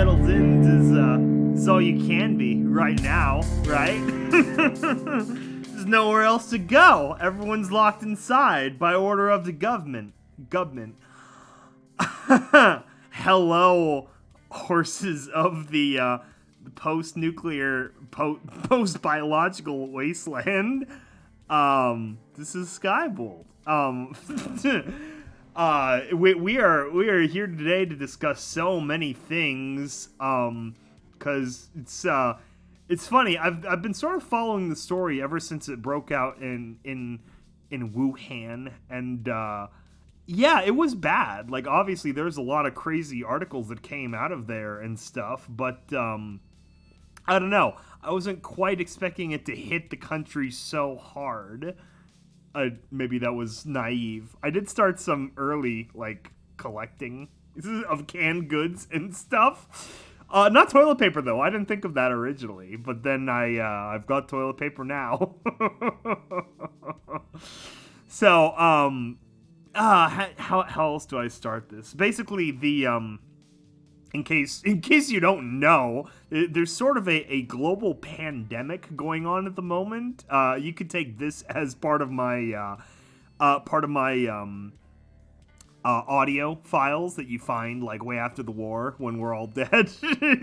settled in is all you can be right now, right? There's nowhere else to go. Everyone's locked inside by order of the government. Hello, horses of the post-nuclear, post-biological wasteland. This is Skybolt. We are here today to discuss so many things. Cause it's funny. I've been sort of following the story ever since it broke out in Wuhan, and yeah, it was bad. Like, obviously, there's a lot of crazy articles that came out of there and stuff, but I don't know. I wasn't quite expecting it to hit the country so hard. Maybe that was naive. I did start some early, like, collecting of canned goods and stuff. Not toilet paper, though. I didn't think of that originally, but then I've got toilet paper now. So, how else do I start this? Basically, in case you don't know, there's sort of a global pandemic going on at the moment. You could take this as part of my audio files that you find like way after the war when we're all dead.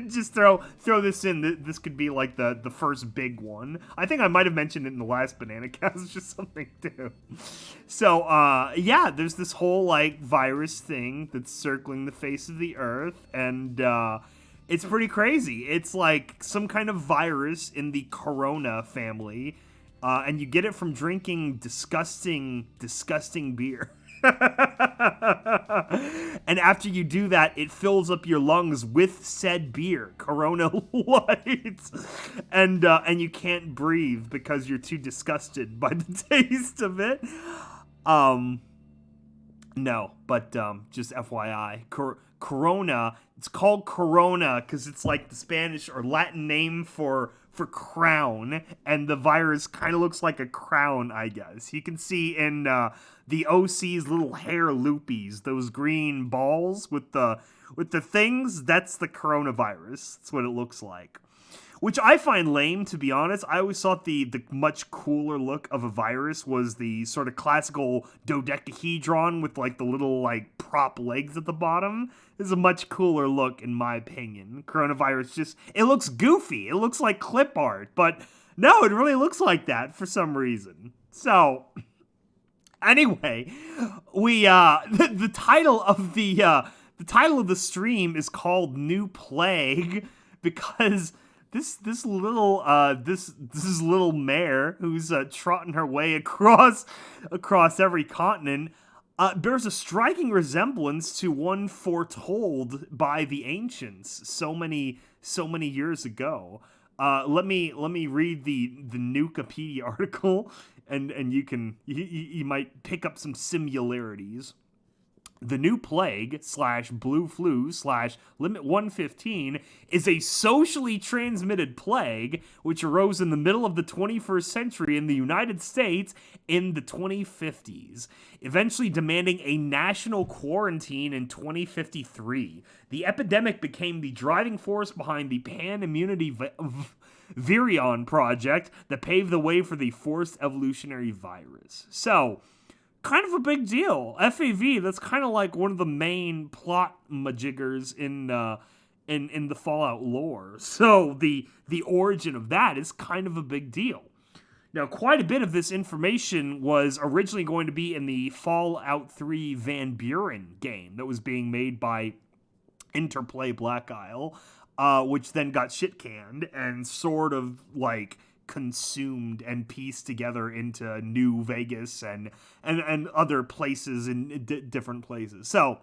Just throw this in. This could be like the first big one. I think I might have mentioned it in the last BananaCast or something too. So yeah, there's this whole like virus thing that's circling the face of the earth, and it's pretty crazy. It's like some kind of virus in the corona family, and you get it from drinking disgusting beer. And after you do that, it fills up your lungs with said beer, Corona Light, and you can't breathe because you're too disgusted by the taste of it. No, but just FYI, Corona. It's called Corona because it's like the Spanish or Latin name for crown, and the virus kind of looks like a crown, I guess. You can see in the OC's little hair loopies, those green balls with the things. That's the coronavirus. That's what it looks like. Which I find lame, to be honest. I always thought the much cooler look of a virus was the sort of classical dodecahedron with like the little like prop legs at the bottom. This is a much cooler look in my opinion. Coronavirus it looks goofy. It looks like clip art, but no, it really looks like that for some reason. So anyway, we the title of the stream is called New Plague because this little mare who's trotting her way across every continent bears a striking resemblance to one foretold by the ancients so many years ago. Let me read the Nukipedia article, and you might pick up some similarities. The new plague / blue flu / limit 115 is a socially transmitted plague which arose in the middle of the 21st century in the United States in the 2050s, eventually demanding a national quarantine in 2053. The epidemic became the driving force behind the pan-immunity virion project that paved the way for the forced evolutionary virus. So, kind of a big deal. FAV, that's kind of like one of the main plot majiggers in the Fallout lore. So the origin of that is kind of a big deal. Now, quite a bit of this information was originally going to be in the Fallout 3 Van Buren game that was being made by Interplay Black Isle, which then got shit-canned and sort of like consumed and pieced together into New Vegas and other places in different places. So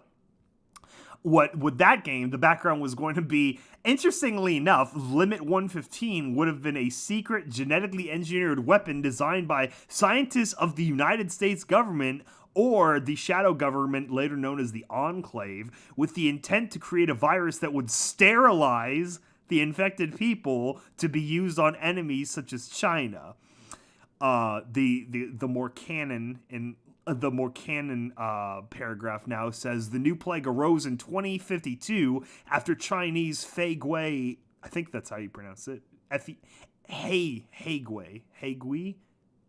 what with that game, the background was going to be, interestingly enough, Limit 115 would have been a secret genetically engineered weapon designed by scientists of the United States government or the shadow government, later known as the Enclave, with the intent to create a virus that would sterilize the infected people to be used on enemies such as China. The more canon in the more canon paragraph now says the new plague arose in 2052 after Chinese Feigui, I think that's how you pronounce it, Heigui, Heigui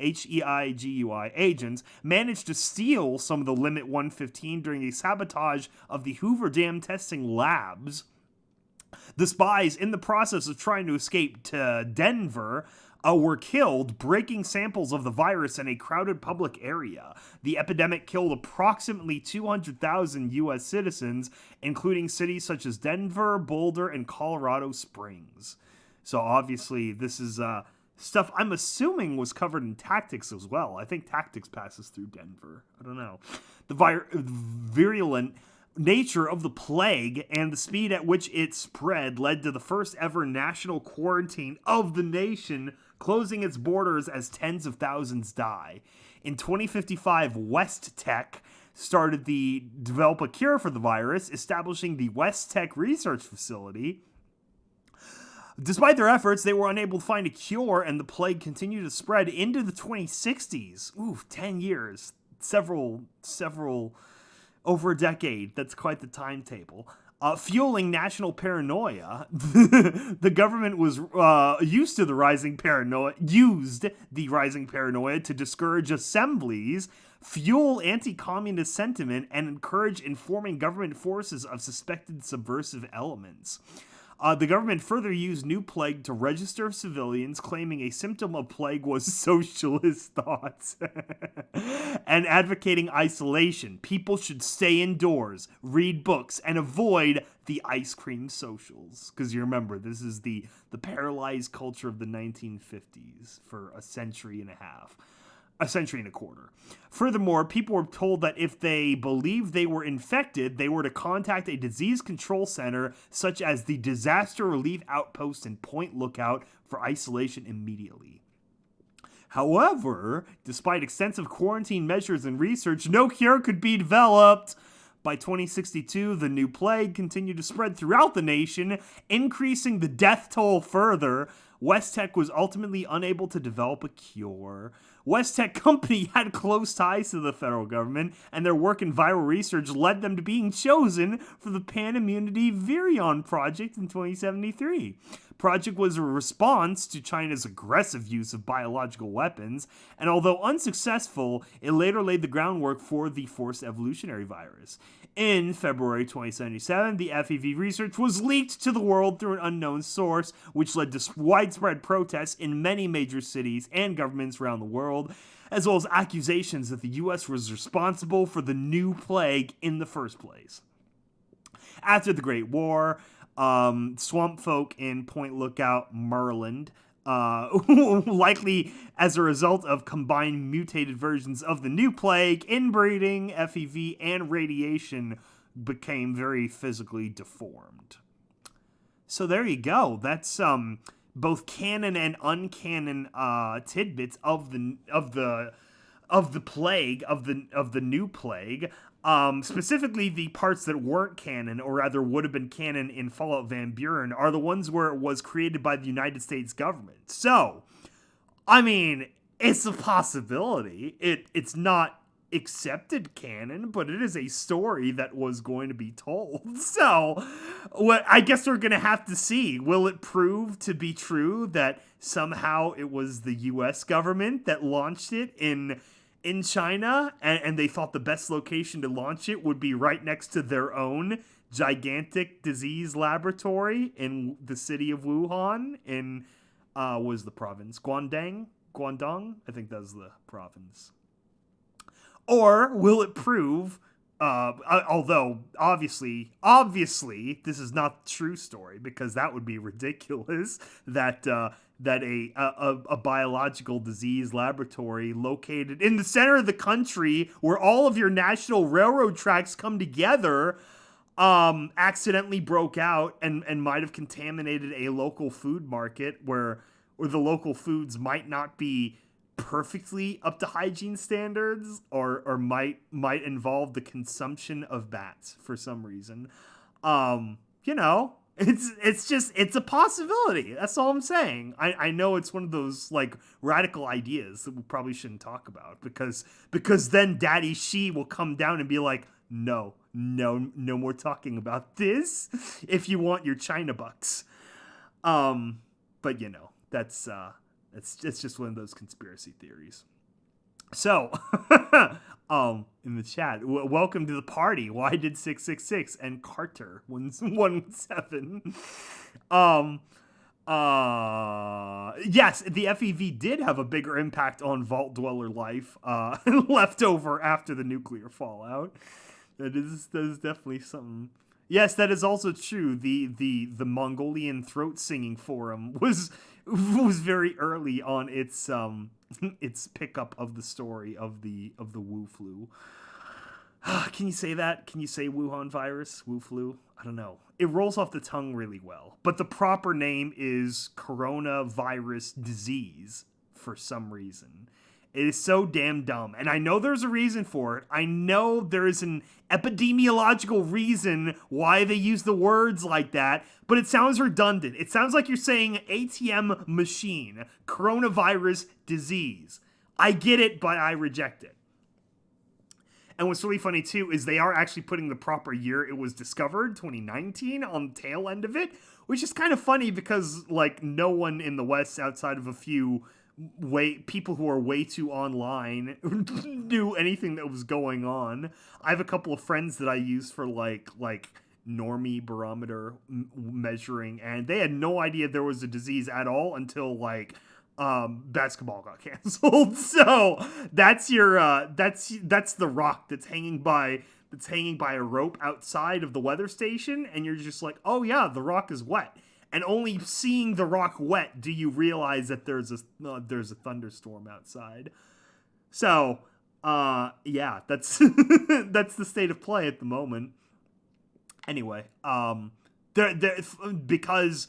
agents managed to steal some of the Limit 115 during a sabotage of the Hoover Dam testing labs. The spies, in the process of trying to escape to Denver, were killed, breaking samples of the virus in a crowded public area. The epidemic killed approximately 200,000 U.S. citizens, including cities such as Denver, Boulder, and Colorado Springs. So obviously, this is stuff I'm assuming was covered in Tactics as well. I think Tactics passes through Denver. I don't know. The virulent nature of the plague and the speed at which it spread led to the first ever national quarantine of the nation, closing its borders as tens of thousands die. In 2055, West Tech started to develop a cure for the virus, establishing the West Tech Research Facility. Despite their efforts, they were unable to find a cure, and the plague continued to spread into the 2060s. Ooh, 10 years. Several, over a decade. That's quite the timetable. Fueling national paranoia. The government was used the rising paranoia to discourage assemblies, fuel anti-communist sentiment, and encourage informing government forces of suspected subversive elements. The government further used new plague to register civilians, claiming a symptom of plague was socialist thoughts and advocating isolation. People should stay indoors, read books, and avoid the ice cream socials. Because you remember, this is the paralyzed culture of the 1950s for a century and a quarter. Furthermore, people were told that if they believed they were infected, they were to contact a disease control center such as the Disaster Relief Outpost in Point Lookout for isolation immediately. However, despite extensive quarantine measures and research, no cure could be developed. By 2062, the new plague continued to spread throughout the nation, increasing the death toll further. West Tech was ultimately unable to develop a cure. West Tech Company had close ties to the federal government, and their work in viral research led them to being chosen for the Pan-Immunity Virion Project in 2073. Project was a response to China's aggressive use of biological weapons, and although unsuccessful, it later laid the groundwork for the forced evolutionary virus. In February 2077, the FEV research was leaked to the world through an unknown source, which led to widespread protests in many major cities and governments around the world, as well as accusations that the U.S. was responsible for the new plague in the first place. After the Great War, swamp folk in Point Lookout, Maryland, likely as a result of combined mutated versions of the new plague, inbreeding, FEV, and radiation, became very physically deformed. So there you go. That's both canon and uncanon tidbits of the plague, of the new plague. Specifically, the parts that weren't canon, or rather would have been canon in Fallout Van Buren, are the ones where it was created by the United States government. So, I mean, it's a possibility. It's not accepted canon, but it is a story that was going to be told. So, I guess we're going to have to see. Will it prove to be true that somehow it was the U.S. government that launched it in China, and they thought the best location to launch it would be right next to their own gigantic disease laboratory in the city of Wuhan in, was the province? Guangdong? I think that's the province. Or will it prove, although obviously, this is not the true story, because that would be ridiculous, that a biological disease laboratory located in the center of the country where all of your national railroad tracks come together accidentally broke out and might have contaminated a local food market where the local foods might not be perfectly up to hygiene standards or might involve the consumption of bats for some reason. It's a possibility. That's all I'm saying. I know it's one of those like radical ideas that we probably shouldn't talk about because then Daddy Shi will come down and be like, no more talking about this if you want your China bucks. But it's just one of those conspiracy theories. So, in the chat, welcome to the party. Why did 666 and Carter 117? Yes, the FEV did have a bigger impact on Vault Dweller life, left over after the nuclear fallout. That is definitely something. Yes, that is also true. The Mongolian throat singing forum was very early on its pickup of the story of the Wu flu. Can you say that? Can you say Wuhan virus, Wu flu? I don't know. It rolls off the tongue really well, but the proper name is coronavirus disease for some reason. It is so damn dumb. And I know there's a reason for it. I know there is an epidemiological reason why they use the words like that, but it sounds redundant. It sounds like you're saying ATM machine, coronavirus disease. I get it, but I reject it. And what's really funny, too, is they are actually putting the proper year it was discovered, 2019, on the tail end of it, which is kind of funny because, like, no one in the West outside of a few people who are way too online knew anything that was going on. I have a couple of friends that I use for like normie barometer measuring, and they had no idea there was a disease at all until like basketball got canceled. So that's your that's the rock that's hanging by a rope outside of the weather station, and you're just like, oh yeah, the rock is wet. And only seeing the rock wet do you realize that there's a thunderstorm outside. So, yeah, that's that's the state of play at the moment. Anyway, because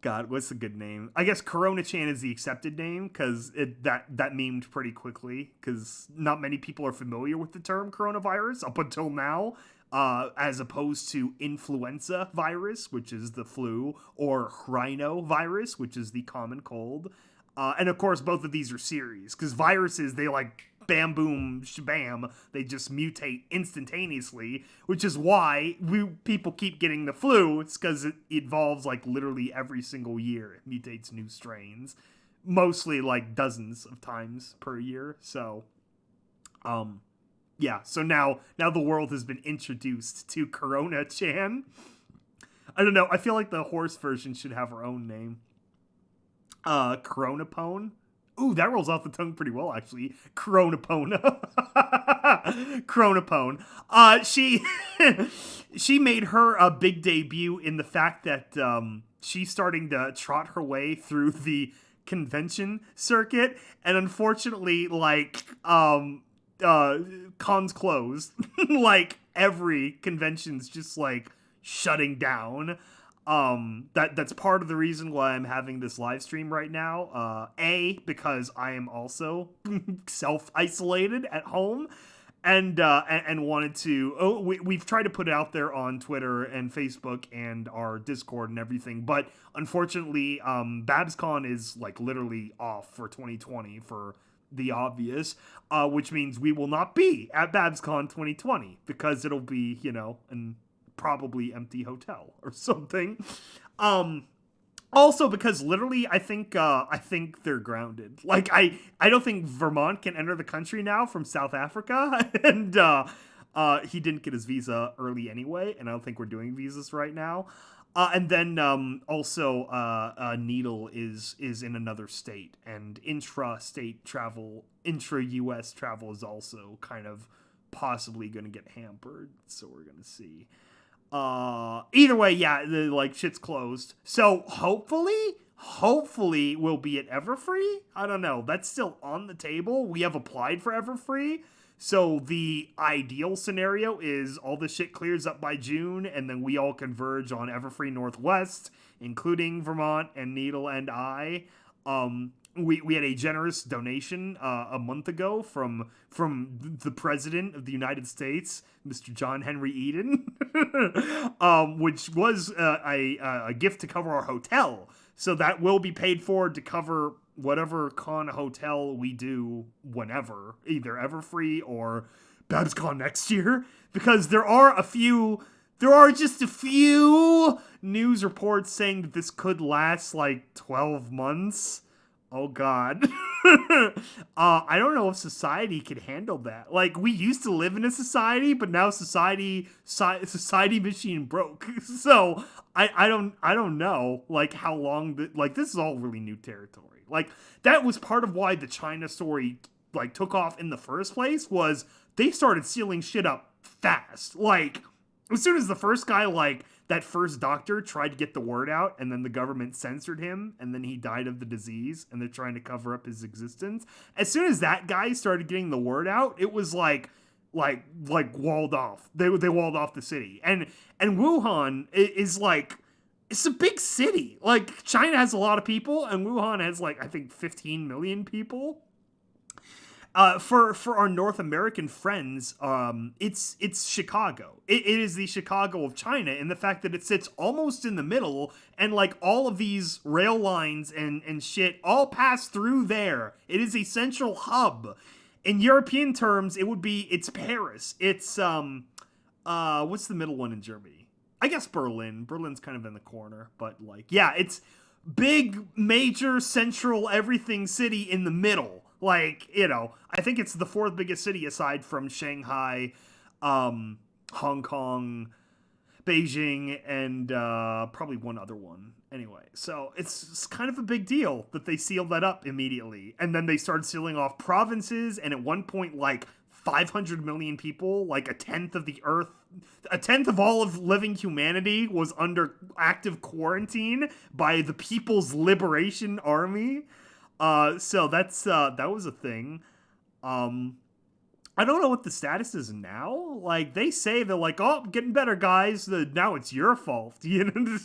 God, what's the good name? I guess Corona-chan is the accepted name because that memed pretty quickly because not many people are familiar with the term coronavirus up until now. As opposed to influenza virus, which is the flu, or rhinovirus, which is the common cold. And of course, both of these are series, because viruses, they like bam, boom, shabam, they just mutate instantaneously, which is why people keep getting the flu. It's because it evolves like literally every single year. It mutates new strains, mostly like dozens of times per year. So, yeah, so now the world has been introduced to Corona-chan. I don't know, I feel like the horse version should have her own name. Coronapone? Ooh, that rolls off the tongue pretty well, actually. Coronapone. Coronapone. She made her big debut in the fact that she's starting to trot her way through the convention circuit, and unfortunately, like, cons closed. Like every convention's just like shutting down. That's part of the reason why I'm having this live stream right now. Because I am also self-isolated at home and wanted to we've tried to put it out there on Twitter and Facebook and our Discord and everything, but unfortunately BabsCon is like literally off for 2020 for the obvious, which means we will not be at BabsCon 2020 because it'll be, an probably empty hotel or something. Also because literally I think they're grounded. Like I don't think Vermont can enter the country now from South Africa, and he didn't get his visa early anyway, and I don't think we're doing visas right now. And then also Needle is in another state, and intra-state travel, intra-US travel is also kind of possibly going to get hampered. So we're going to see. Either way, yeah, shit's closed. So hopefully we'll be at Everfree. I don't know. That's still on the table. We have applied for Everfree. So the ideal scenario is all the shit clears up by June, and then we all converge on Everfree Northwest, including Vermont and Needle and I. we had a generous donation a month ago from the president of the United States, Mr. John Henry Eden, which was a gift to cover our hotel. So that will be paid for to cover whatever con hotel we do whenever, either Everfree or BabsCon next year, because there are just a few news reports saying that this could last like 12 months. Oh God. I don't know if society could handle that. Like, we used to live in a society, but now society machine broke. So I don't know like how long like this is all really new territory. Like, that was part of why the China story like took off in the first place, was they started sealing shit up fast. Like, as soon as the first guy, like, that first doctor tried to get the word out, and then the government censored him, and then he died of the disease, and they're trying to cover up his existence. As soon as that guy started getting the word out, it was like walled off. They walled off the city. And Wuhan is like, it's a big city. Like, China has a lot of people, and Wuhan has like, I think 15 million people. For our North American friends, it's Chicago. It is the Chicago of China, in the fact that it sits almost in the middle, and like all of these rail lines and shit all pass through there. It is a central hub. In European terms, it's Paris. It's what's the middle one in Germany? I guess Berlin. Berlin's kind of in the corner, but like, yeah, it's big, major, central, everything city in the middle. Like, you know, I think it's the fourth biggest city aside from Shanghai, Hong Kong, Beijing, and probably one other one. Anyway, so it's kind of a big deal that they sealed that up immediately. And then they started sealing off provinces, and at one point, like, 500 million people, like a tenth of all of living humanity was under active quarantine by the People's Liberation Army. So that was a thing. I don't know what the status is now. Like, they say they're like, oh, getting better, guys. Now it's your fault. You know,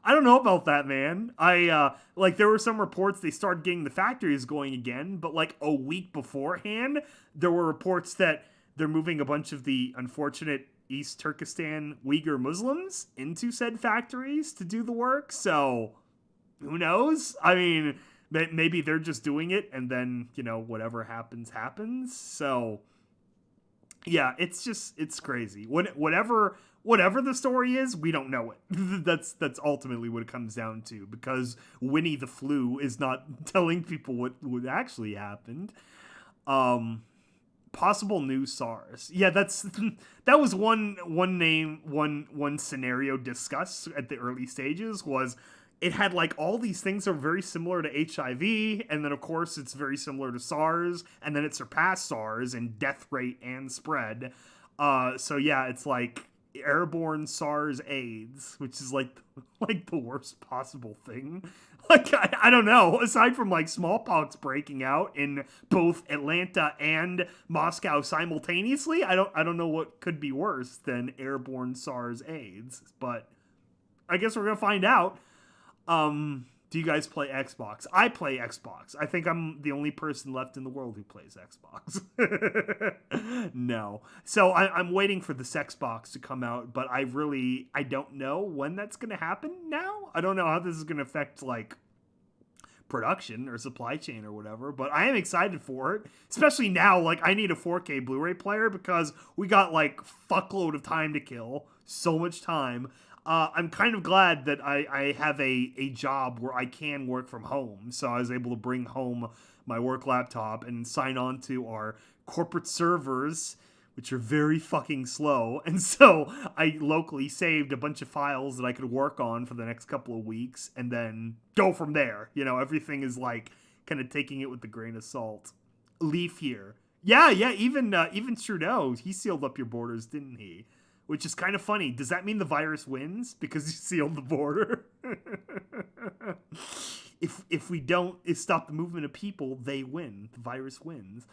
I don't know about that, man. Like, there were some reports they started getting the factories going again, but like a week beforehand, there were reports that they're moving a bunch of the unfortunate East Turkestan Uyghur Muslims into said factories to do the work. So, who knows? I mean, maybe they're just doing it, and then, you know, whatever happens. So, yeah, it's crazy. Whatever the story is, we don't know it. That's ultimately what it comes down to, because Winnie the Flu is not telling people what actually happened. Possible new SARS. Yeah, that was one scenario discussed at the early stages, was it had like all these things that are very similar to HIV, and then of course it's very similar to SARS, and then it surpassed SARS in death rate and spread. So yeah, it's like airborne SARS AIDS, which is like the worst possible thing. Like, I don't know, aside from like smallpox breaking out in both Atlanta and Moscow simultaneously, I don't know what could be worse than airborne SARS AIDS, but I guess we're gonna find out. Do you guys play Xbox? I play Xbox. I think I'm the only person left in the world who plays Xbox. No. So I'm waiting for this Xbox to come out, but I don't know when that's going to happen now. I don't know how this is going to affect, like, production or supply chain or whatever, but I am excited for it, especially now. Like, I need a 4K Blu-ray player because we got, like, fuckload of time to kill. So much time. I'm kind of glad that I have a job where I can work from home. So I was able to bring home my work laptop and sign on to our corporate servers, which are very fucking slow. And so I locally saved a bunch of files that I could work on for the next couple of weeks and then go from there. You know, everything is like kind of taking it with a grain of salt. Leaf here. Yeah, even Trudeau, he sealed up your borders, didn't he? Which is kind of funny. Does that mean the virus wins because you sealed the border? If we don't stop the movement of people, they win. The virus wins.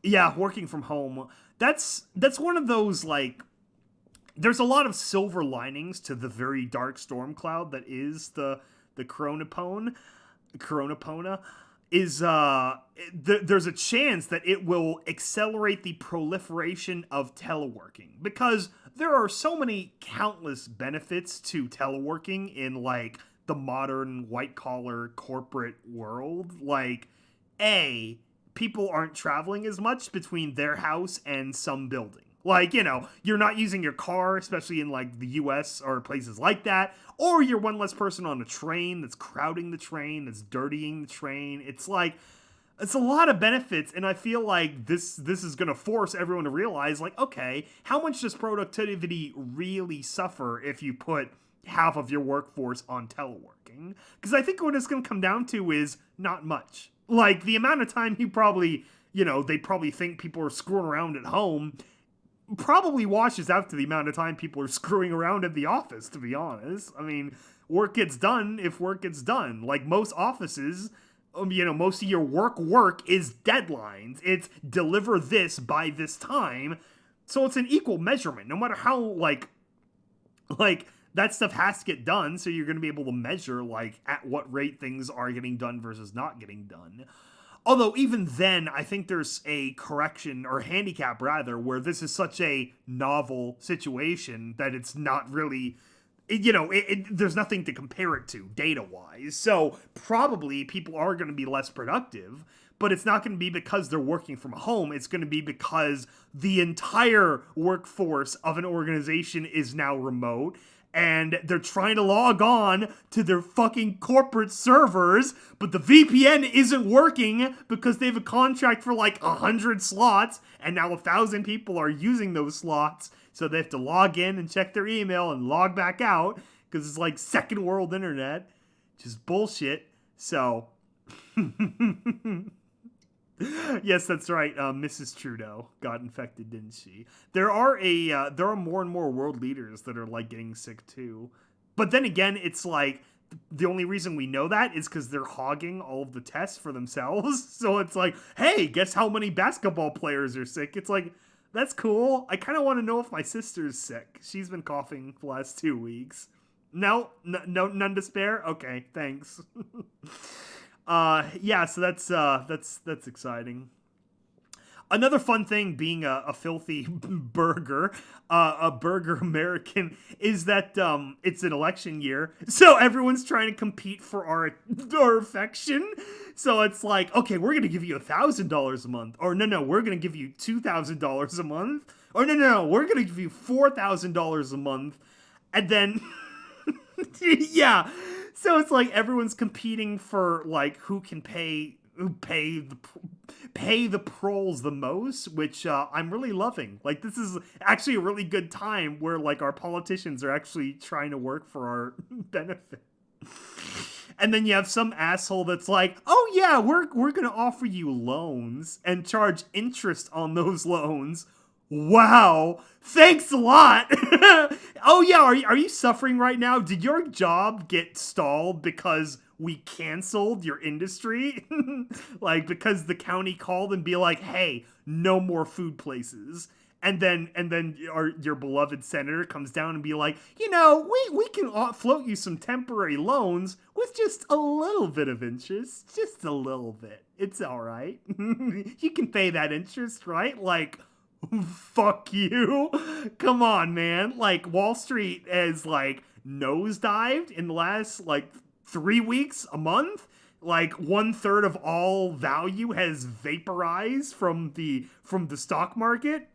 Yeah, working from home. That's one of those, like, there's a lot of silver linings to the very dark storm cloud that is the coronapone. Coronapona, is there's a chance that it will accelerate the proliferation of teleworking, because there are so many countless benefits to teleworking in like the modern white collar corporate world. Like, a people aren't traveling as much between their house and some building. Like, you're not using your car, especially in like the US or places like that. Or you're one less person on a train that's crowding the train, that's dirtying the train. It's like, it's a lot of benefits, and I feel like this is going to force everyone to realize, like, okay, how much does productivity really suffer if you put half of your workforce on teleworking? Because I think what it's going to come down to is not much. Like, the amount of time you probably, they probably think people are screwing around at home probably washes out to the amount of time people are screwing around at the office, to be honest. I mean, work gets done if work gets done. Like, most offices, most of your work is deadlines. It's deliver this by this time. So it's an equal measurement, no matter how, like that stuff has to get done, so you're going to be able to measure, like, at what rate things are getting done versus not getting done. Although, even then, I think there's a correction, or handicap rather, where this is such a novel situation that it's not really, there's nothing to compare it to, data-wise. So, probably, people are going to be less productive, but it's not going to be because they're working from home. It's going to be because the entire workforce of an organization is now remote, and they're trying to log on to their fucking corporate servers, but the VPN isn't working because they have a contract for like 100 slots, and now 1,000 people are using those slots, so they have to log in and check their email and log back out, because it's like second world internet, which is bullshit. So, yes, that's right. Mrs. Trudeau got infected, didn't she? There are more and more world leaders that are like getting sick too. But then again, it's like the only reason we know that is because they're hogging all of the tests for themselves. So it's like, hey, guess how many basketball players are sick? It's like, that's cool. I kind of want to know if my sister's sick. She's been coughing the last 2 weeks. No, none to spare. Okay, thanks. Yeah, so that's exciting. Another fun thing being a filthy burger, a burger American, is that it's an election year, so everyone's trying to compete for our affection. So it's like, okay, we're gonna give you $1,000 a month, or no, we're gonna give you $2,000 a month, or no, we're gonna give you $4,000 a month, and then yeah. So it's like everyone's competing for like who pay the proles the most, which I'm really loving. Like, this is actually a really good time where like our politicians are actually trying to work for our benefit. And then you have some asshole that's like, oh yeah, we're gonna offer you loans and charge interest on those loans. Wow, thanks a lot. Oh yeah, are you suffering right now? Did your job get stalled because we canceled your industry? Like, because the county called and be like, hey, no more food places. And then your beloved senator comes down and be like, we can float you some temporary loans with just a little bit of interest. Just a little bit. It's all right. You can pay that interest, right? Like, fuck you. Come on, man. Like, Wall Street has like nosedived in the last like 3 weeks, a month. Like, 1/3 of all value has vaporized from the stock market.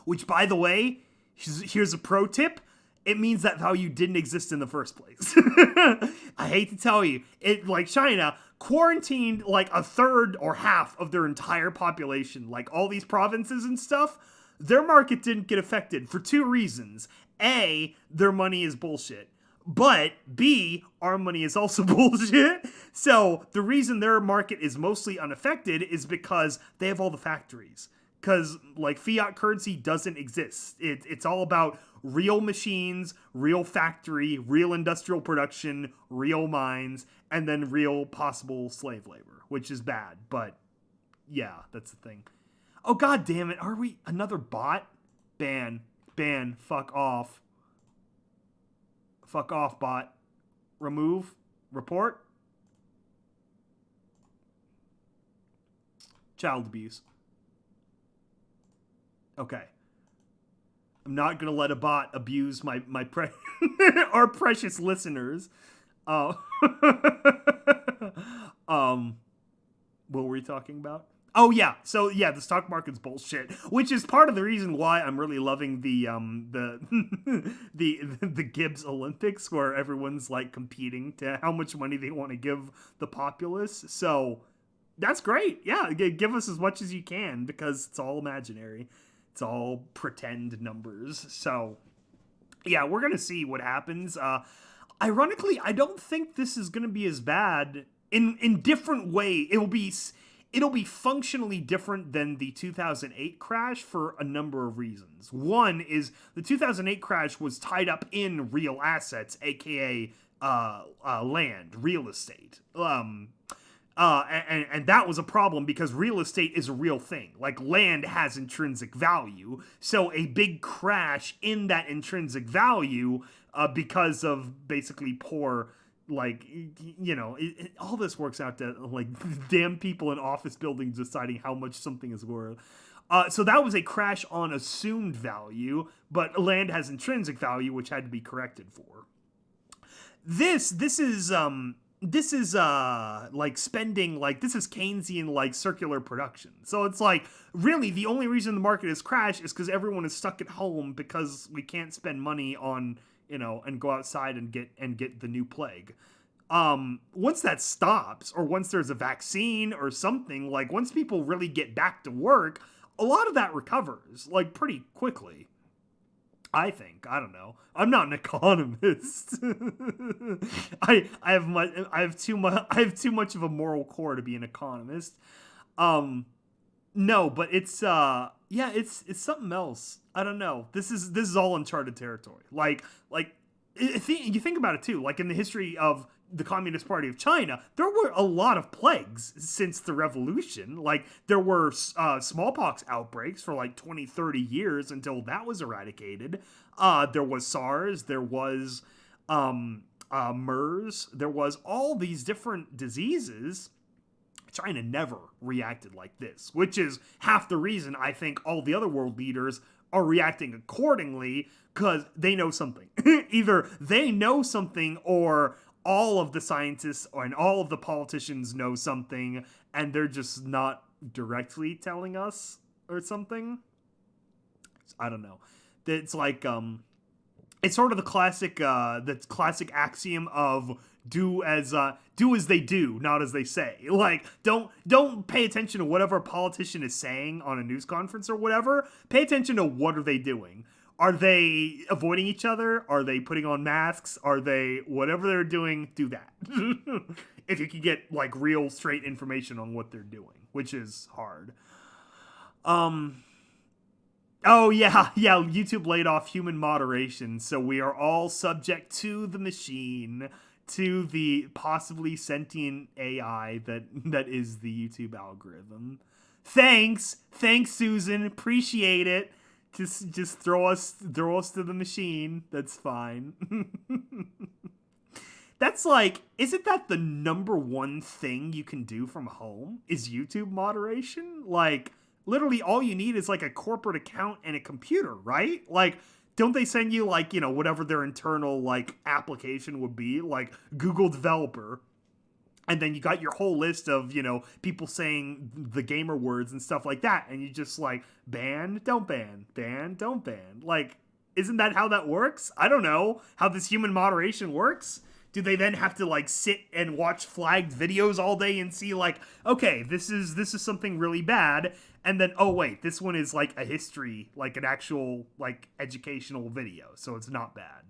Which, by the way, here's a pro tip. It means that value didn't exist in the first place. I hate to tell you, like China quarantined like 1/3 or half of their entire population, like all these provinces and stuff. Their market didn't get affected for 2 reasons. A, their money is bullshit. But B, our money is also bullshit. So the reason their market is mostly unaffected is because they have all the factories. Because, like, fiat currency doesn't exist. It's all about real machines, real factory, real industrial production, real mines, and then real possible slave labor, which is bad. But, yeah, that's the thing. Oh, god damn it. Are we another bot? Ban. Fuck off. Fuck off, bot. Remove. Report. Child abuse. Okay. I'm not gonna let a bot abuse our precious listeners. Uh, um, what were we talking about? Oh yeah, so yeah, the stock market's bullshit, which is part of the reason why I'm really loving the Gibbs Olympics, where everyone's like competing to how much money they want to give the populace. So that's great. Yeah, give us as much as you can because it's all imaginary. It's all pretend numbers. So yeah, we're gonna see what happens. Ironically, I don't think this is gonna be as bad in different way. It'll be functionally different than the 2008 crash for a number of reasons. One is the 2008 crash was tied up in real assets, aka land, real estate. And that was a problem because real estate is a real thing. Like land has intrinsic value, so a big crash in that intrinsic value because of basically poor, like, you know, all this works out to like damn people in office buildings deciding how much something is worth. So that was a crash on assumed value, but land has intrinsic value, which had to be corrected for. This is like spending, like this is Keynesian like circular production. So it's like really the only reason the market has crashed is because everyone is stuck at home because we can't spend money on, you know, and go outside and get the new plague. Once that stops, or once there's a vaccine or something, like once people really get back to work, a lot of that recovers like pretty quickly. I think. I don't know. I'm not an economist. I have too much of a moral core to be an economist. No, but it's it's something else. I don't know. This is all uncharted territory. Like you think about it too. Like in the history of the Communist Party of China, there were a lot of plagues since the revolution. Like there were smallpox outbreaks for like 20, 30 years until that was eradicated. There was SARS, there was MERS, there was all these different diseases. China never reacted like this, which is half the reason I think all the other world leaders are reacting accordingly, because they know something. Either they know something, or all of the scientists and all of the politicians know something, and they're just not directly telling us or something. I don't know. It's like it's sort of the classic axiom of do as they do, not as they say. Like don't pay attention to whatever a politician is saying on a news conference or whatever. Pay attention to what are they doing. Are they avoiding each other? Are they putting on masks? Are they, whatever they're doing, do that. If you can get like real straight information on what they're doing, which is hard. Oh yeah, YouTube laid off human moderation, so we are all subject to the machine, to the possibly sentient AI that is the YouTube algorithm. Thanks Susan, appreciate it. Just throw us to the machine. That's fine. That's like, isn't that the number one thing you can do from home? Is YouTube moderation? Like, literally all you need is like a corporate account and a computer, right? Like, don't they send you like, you know, whatever their internal like application would be, like Google developer, and then you got your whole list of, you know, people saying the gamer words and stuff like that, and you just like ban, don't ban, ban, don't ban. Like, isn't that how that works? I don't know how this human moderation works. Do they then have to like sit and watch flagged videos all day and see like, okay, this is something really bad, and then, oh wait, this one is like a history, like an actual like educational video, so it's not bad.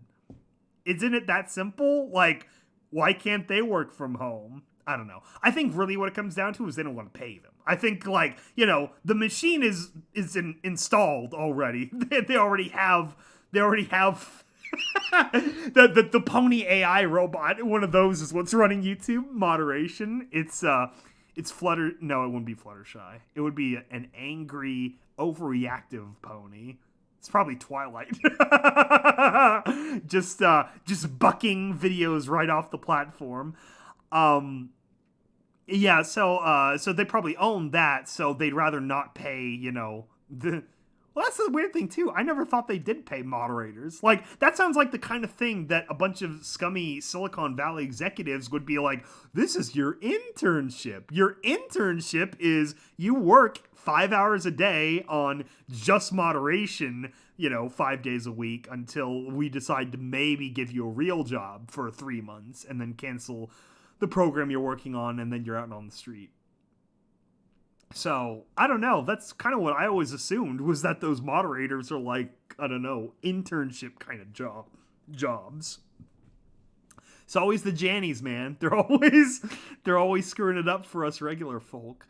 Isn't it that simple? Like, why can't they work from home? I don't know. I think really what it comes down to is they don't want to pay them. I think, like, you know, the machine is installed already. They already have the Pony AI robot. One of those is what's running YouTube moderation. It's Flutter. No, it wouldn't be Fluttershy. It would be an angry, overreactive pony. It's probably Twilight. just bucking videos right off the platform. Yeah, so they probably own that, so they'd rather not pay, the well, that's the weird thing too. I never thought they did pay moderators. Like, that sounds like the kind of thing that a bunch of scummy Silicon Valley executives would be like, this is your internship. Your internship is you work 5 hours a day on just moderation, 5 days a week until we decide to maybe give you a real job for 3 months and then cancel the program you're working on, and then you're out on the street. So, I don't know. That's kind of what I always assumed, was that those moderators are like, I don't know, internship kind of jobs. It's always the Jannies, man. They're always screwing it up for us regular folk.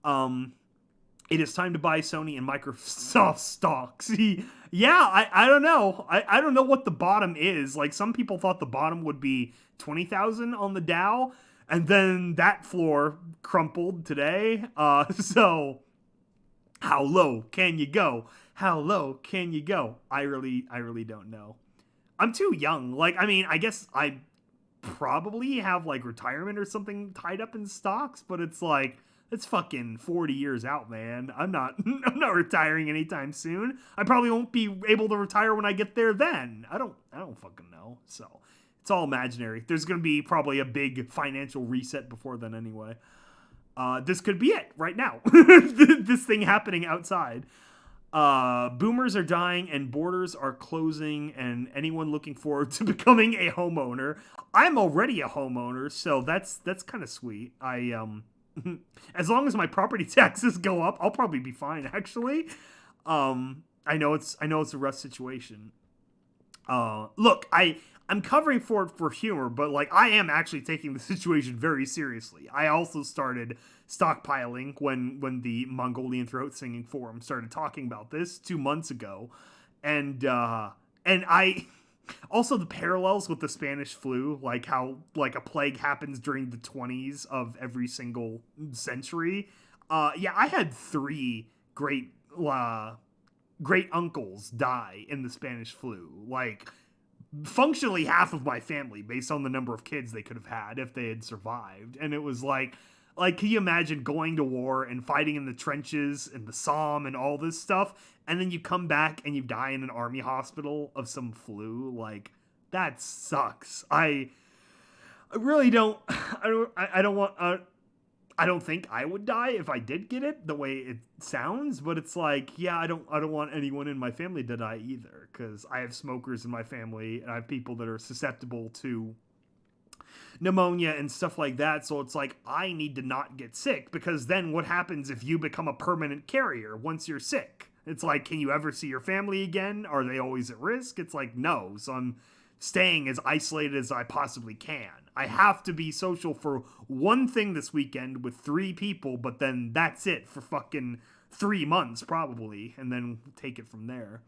It is time to buy Sony and Microsoft stocks. Yeah, I don't know. I don't know what the bottom is. Like, some people thought the bottom would be 20,000 on the Dow, and then that floor crumpled today. So how low can you go? How low can you go? I really don't know. I'm too young. Like, I mean, I guess I probably have like retirement or something tied up in stocks, but it's like, it's fucking 40 years out, man. I'm not retiring anytime soon. I probably won't be able to retire when I get there then. I don't fucking know. So, it's all imaginary. There's going to be probably a big financial reset before then anyway. This could be it right now. This thing happening outside. Boomers are dying and borders are closing, and anyone looking forward to becoming a homeowner. I'm already a homeowner, so that's kind of sweet. As long as my property taxes go up, I'll probably be fine, actually. I know it's a rough situation. Look, I'm covering for it for humor, but like, I am actually taking the situation very seriously. I also started stockpiling when the Mongolian throat singing forum started talking about this 2 months ago, and I also the parallels with the Spanish flu, like how like a plague happens during the 20s of every single century. Yeah, I had 3 great uncles die in the Spanish flu. Like, functionally half of my family, based on the number of kids they could have had if they had survived. And it was like, can you imagine going to war and fighting in the trenches and the Somme and all this stuff, and then you come back and you die in an army hospital of some flu? Like, that sucks. I really don't. I don't want. I don't think I would die if I did get it, the way it sounds, but it's like, yeah, I don't want anyone in my family to die either, because I have smokers in my family, and I have people that are susceptible to pneumonia and stuff like that, so it's like, I need to not get sick, because then what happens if you become a permanent carrier once you're sick? It's like, can you ever see your family again? Are they always at risk? It's like, no, so I'm staying as isolated as I possibly can. I have to be social for one thing this weekend with 3 people, but then that's it for fucking 3 months probably, and then take it from there.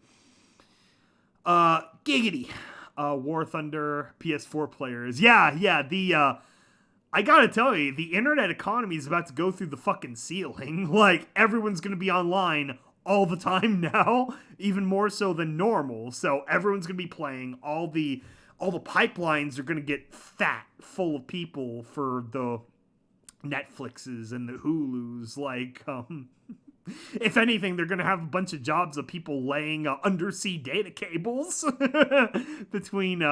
Giggity. War Thunder PS4 players. Yeah, I gotta tell you, the internet economy is about to go through the fucking ceiling. Like, everyone's gonna be online all the time now, even more so than normal. So everyone's gonna be playing. All the pipelines are gonna get fat, full of people for the Netflixes and the Hulus. Like, if anything, they're gonna have a bunch of jobs of people laying undersea data cables between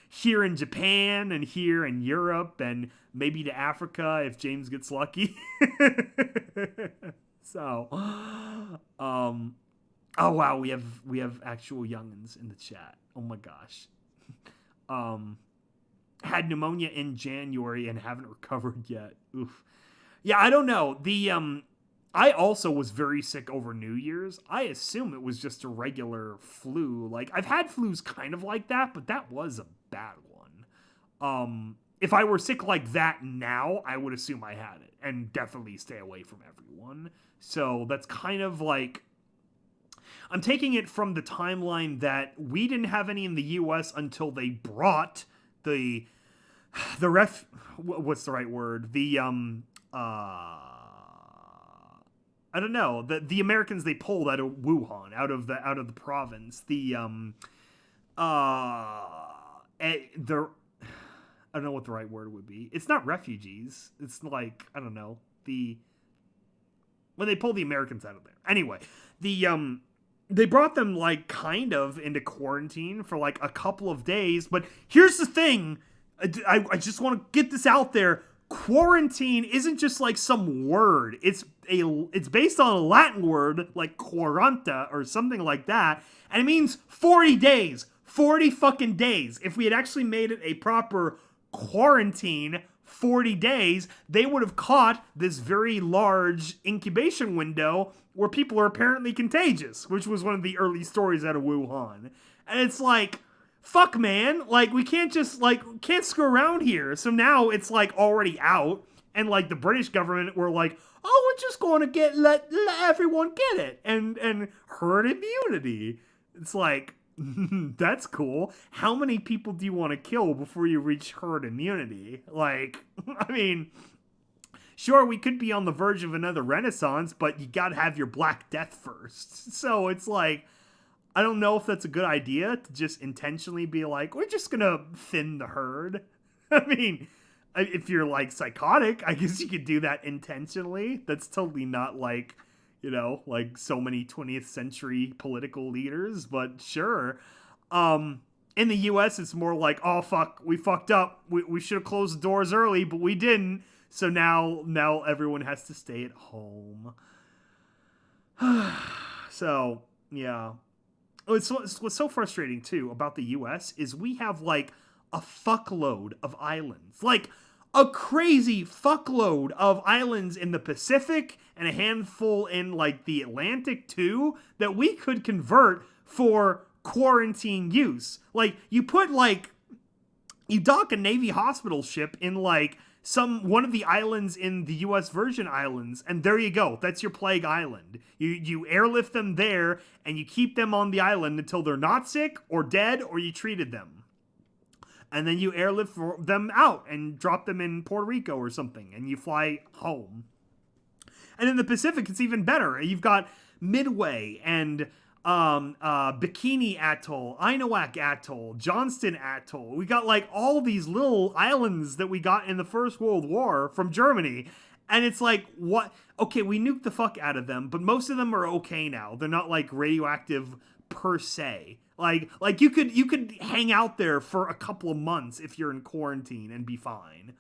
here in Japan and here in Europe and maybe to Africa if James gets lucky. So, oh wow, we have actual youngins in the chat. Oh my gosh. Had pneumonia in January and haven't recovered yet. Oof. Yeah, I don't know. I also was very sick over New Year's. I assume it was just a regular flu. Like, I've had flus kind of like that, but that was a bad one. If I were sick like that now, I would assume I had it and definitely stay away from everyone. So that's kind of like, I'm taking it from the timeline that we didn't have any in the US until they brought what's the right word? I don't know, the Americans they pulled out of Wuhan, out of the province. I don't know what the right word would be. It's not refugees. It's like, I don't know, when they pulled the Americans out of there. Anyway, they brought them like kind of into quarantine for like a couple of days. But here's the thing. I just want to get this out there. Quarantine isn't just like some word. It's based on a Latin word like quaranta or something like that. And it means 40 days. 40 fucking days. If we had actually made it a proper quarantine 40 days, they would have caught this very large incubation window where people are apparently contagious, which was one of the early stories out of Wuhan. And it's like, fuck, man. Like, we can't just, like, can't screw around here. So now it's, like, already out. And, like, the British government were like, oh, we're just going to let everyone get it. And herd immunity. It's like, that's cool. How many people do you want to kill before you reach herd immunity? Like, I mean, sure, we could be on the verge of another renaissance, but you gotta have your Black Death first. So it's like, I don't know if that's a good idea to just intentionally be like, we're just gonna thin the herd. I mean, if you're like psychotic, I guess you could do that intentionally. That's totally not like, you know, like so many 20th century political leaders, but sure. In the US, it's more like, oh, fuck, we fucked up. We should have closed the doors early, but we didn't. So now everyone has to stay at home. So, yeah. What's so frustrating, too, about the US is we have, like, a fuckload of islands. Like, a crazy fuckload of islands in the Pacific and a handful in, like, the Atlantic, too, that we could convert for quarantine use. Like, you dock a Navy hospital ship in, like, one of the islands in the U.S. Virgin Islands, and there you go. That's your plague island. You airlift them there, and you keep them on the island until they're not sick or dead, or you treated them. And then you airlift them out and drop them in Puerto Rico or something, and you fly home. And in the Pacific, it's even better. You've got Midway and Bikini Atoll, Ainamak Atoll, Johnston Atoll. We got like all these little islands that we got in the First World War from Germany. And it's like, what? Okay, we nuked the fuck out of them, but most of them are okay now. They're not like radioactive per se. Like you could hang out there for a couple of months if you're in quarantine and be fine.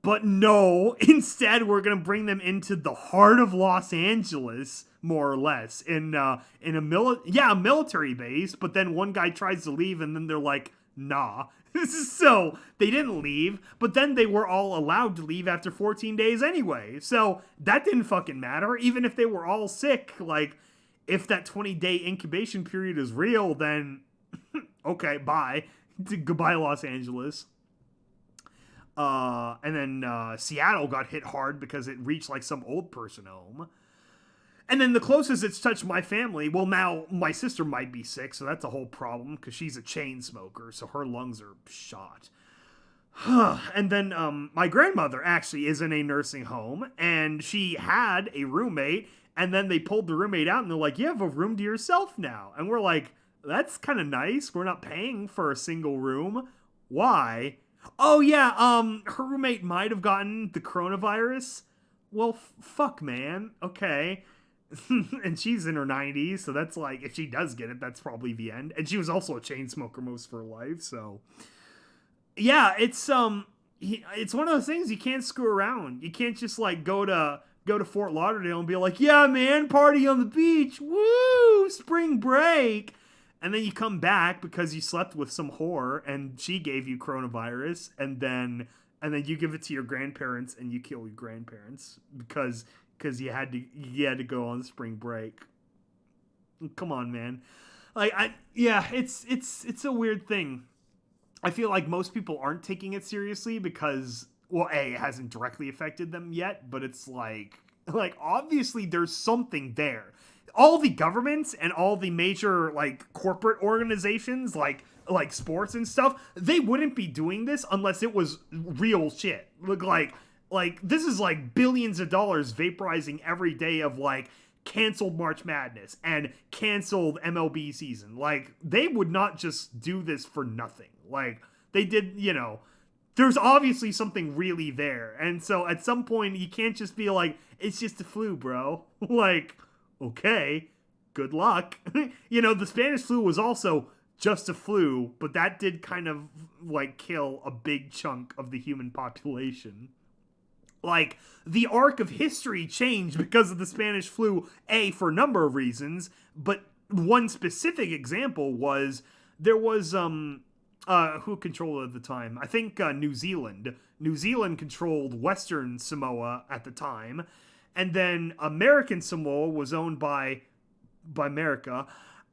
But no, instead we're gonna bring them into the heart of Los Angeles, more or less, in a military base. But then one guy tries to leave, and then they're like, nah. So they didn't leave, but then they were all allowed to leave after 14 days anyway. So that didn't fucking matter, even if they were all sick. Like, if that 20-day incubation period is real, then okay, bye. Goodbye, Los Angeles. And then Seattle got hit hard because it reached like some old person home. And then the closest it's touched my family, well, now my sister might be sick, so that's a whole problem because she's a chain smoker, so her lungs are shot. And then my grandmother actually is in a nursing home, and she had a roommate, and then they pulled the roommate out, and they're like, you have a room to yourself now. And we're like, that's kind of nice. We're not paying for a single room. Why? Oh, yeah, her roommate might have gotten the coronavirus. Well, fuck, man. Okay. And she's in her 90s, so that's like, if she does get it, that's probably the end. And she was also a chain smoker most of her life, so... Yeah, it's one of those things you can't screw around. You can't just, like, go to Fort Lauderdale and be like, yeah, man, party on the beach, woo, spring break. And then you come back because you slept with some whore and she gave you coronavirus, and then you give it to your grandparents and you kill your grandparents because you had to go on spring break. Come on, man. Like, it's a weird thing. I feel like most people aren't taking it seriously because, well, A, it hasn't directly affected them yet, but it's like obviously there's something there. All the governments and all the major, like, corporate organizations, like sports and stuff, they wouldn't be doing this unless it was real shit. Like this is like billions of dollars vaporizing every day of, like, canceled March Madness and canceled MLB season. Like, they would not just do this for nothing. Like, They did, there's obviously something really there. And so at some point, you can't just be like, it's just a flu, bro. Like, okay, good luck. The Spanish flu was also just a flu, but that did kind of like kill a big chunk of the human population. Like, the arc of history changed because of the Spanish flu, for a number of reasons, but one specific example was there was who controlled it at the time? I think New Zealand. New Zealand controlled Western Samoa at the time, and then American Samoa was owned by America.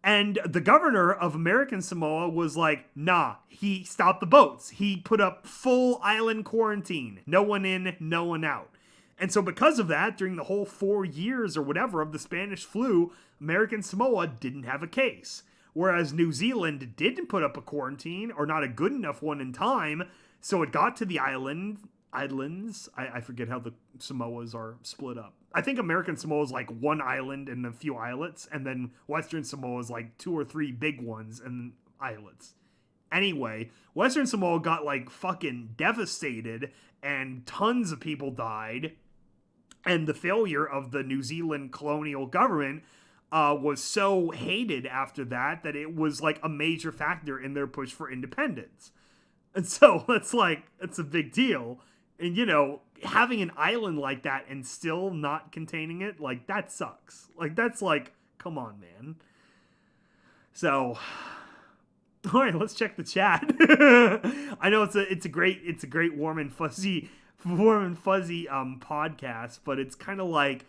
And the governor of American Samoa was like, nah, he stopped the boats. He put up full island quarantine. No one in, no one out. And so because of that, during the whole 4 years or whatever of the Spanish flu, American Samoa didn't have a case. Whereas New Zealand didn't put up a quarantine, or not a good enough one in time, so it got to the islands. I forget how the Samoas are split up. I think American Samoa is like one island and a few islets, and then Western Samoa is like 2 or 3 big ones and islets. Anyway, Western Samoa got like fucking devastated, and tons of people died, and the failure of the New Zealand colonial government was so hated after that it was like a major factor in their push for independence. And so it's a big deal. And, having an island like that and still not containing it, like, that sucks. Like, that's like, come on, man. So, all right, let's check the chat. I know it's a great warm and fuzzy podcast, but it's kind of like,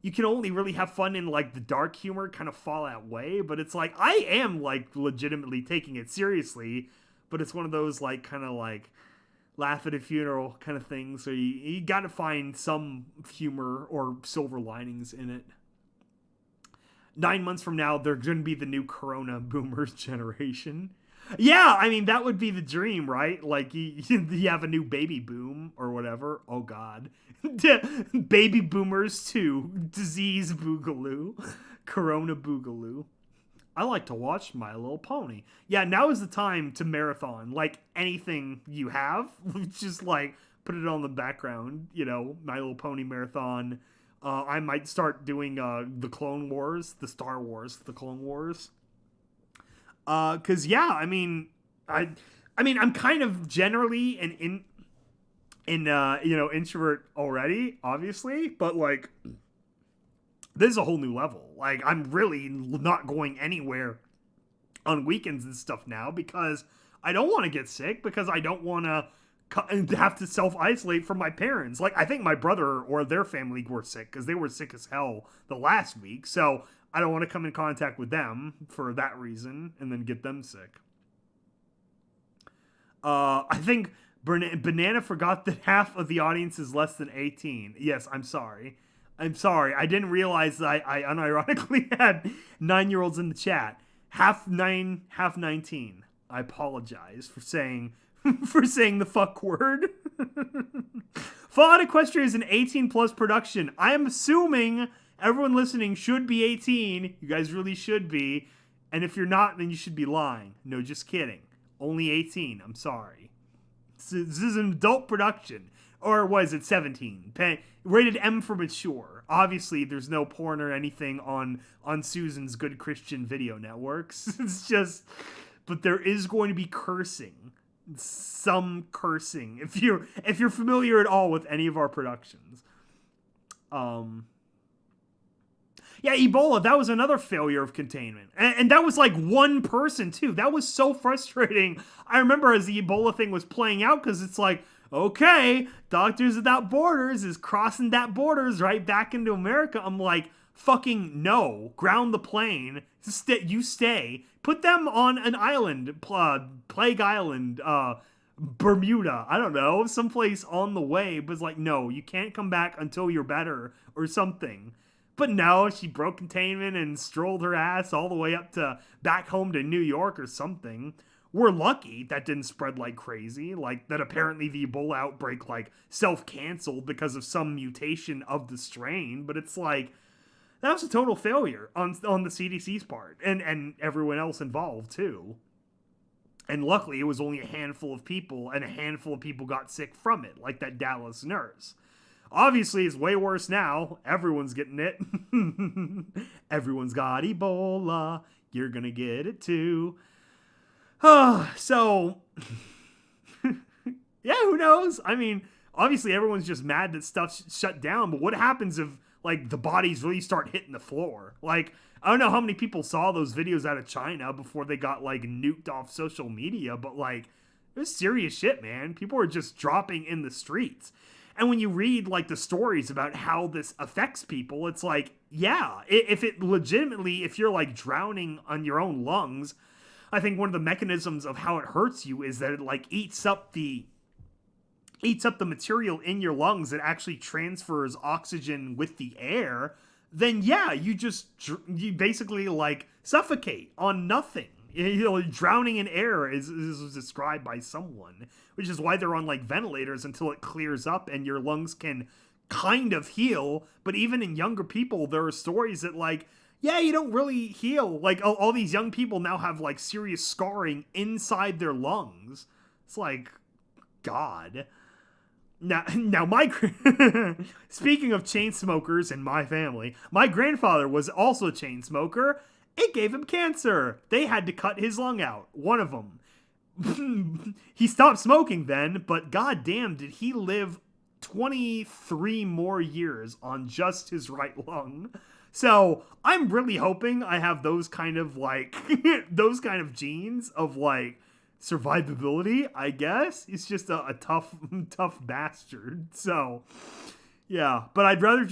you can only really have fun in like the dark humor kind of Fallout way, but it's like, I am like legitimately taking it seriously, but it's one of those like kind of like laugh at a funeral kind of things. So you got to find some humor or silver linings in it. 9 months from now, they're going to be the new Corona boomers generation. Yeah, I mean, that would be the dream, right? Like, you have a new baby boom or whatever. Oh, God. Baby boomers 2. Disease boogaloo. Corona boogaloo. I like to watch My Little Pony. Yeah, now is the time to marathon. Like, anything you have, just, like, put it on the background. My Little Pony marathon. I might start doing the Clone Wars, the Star Wars, the Clone Wars. Cause yeah, I mean, I'm kind of generally an introvert already, obviously, but like, this is a whole new level. Like, I'm really not going anywhere on weekends and stuff now because I don't want to get sick, because I don't want to have to self-isolate from my parents. Like, I think my brother or their family were sick because they were sick as hell the last week. So I don't want to come in contact with them for that reason and then get them sick. I think Banana forgot that half of the audience is less than 18. Yes, I'm sorry. I didn't realize that I unironically had 9-year-olds in the chat. Half 9, half 19. I apologize for saying the fuck word. Fallout Equestria is an 18+ production. I am assuming everyone listening should be 18. You guys really should be. And if you're not, then you should be lying. No, just kidding. Only 18. I'm sorry. This is an adult production. Or was it 17? Rated M for mature. Obviously, there's no porn or anything on Susan's Good Christian Video Networks. It's just... But there is going to be cursing. Some cursing. If you're familiar at all with any of our productions. Yeah, Ebola, that was another failure of containment. And that was like one person, too. That was so frustrating. I remember as the Ebola thing was playing out, because it's like, okay, Doctors Without Borders is crossing that borders right back into America. I'm like, fucking no. Ground the plane. You stay. Put them on an island. Plague Island. Bermuda. I don't know. Someplace on the way. But it's like, no, you can't come back until you're better or something. But no, she broke containment and strolled her ass all the way up to back home to New York or something. We're lucky that didn't spread like crazy. Like, that apparently the Ebola outbreak, like, self-canceled because of some mutation of the strain. But it's like, that was a total failure on the CDC's part. And everyone else involved, too. And luckily, it was only a handful of people, and a handful of people got sick from it, like that Dallas nurse. Obviously, it's way worse now. Everyone's getting it. Everyone's got Ebola. You're gonna get it too. So, yeah, who knows? I mean, obviously, everyone's just mad that stuff's shut down, but what happens if, like, the bodies really start hitting the floor? Like, I don't know how many people saw those videos out of China before they got, like, nuked off social media, but, like, it was serious shit, man. People were just dropping in the streets. And when you read, like, the stories about how this affects people, it's like, yeah, if it legitimately, if you're, like, drowning on your own lungs, I think one of the mechanisms of how it hurts you is that it, like, eats up the material in your lungs that actually transfers oxygen with the air, then yeah, you basically, like, suffocate on nothing. You know, drowning in air is described by someone, which is why they're on, like, ventilators until it clears up and your lungs can kind of heal. But even in younger people, there are stories that, like, yeah, you don't really heal. Like, all these young people now have, like, serious scarring inside their lungs. It's like, God. Now, speaking of chain smokers in my family, my grandfather was also a chain smoker. It gave him cancer. They had to cut his lung out. One of them. He stopped smoking then, but goddamn, did he live 23 more years on just his right lung. So I'm really hoping I have those kind of, like, those kind of genes of, like, survivability, I guess. It's just a tough bastard. So yeah, but I'd rather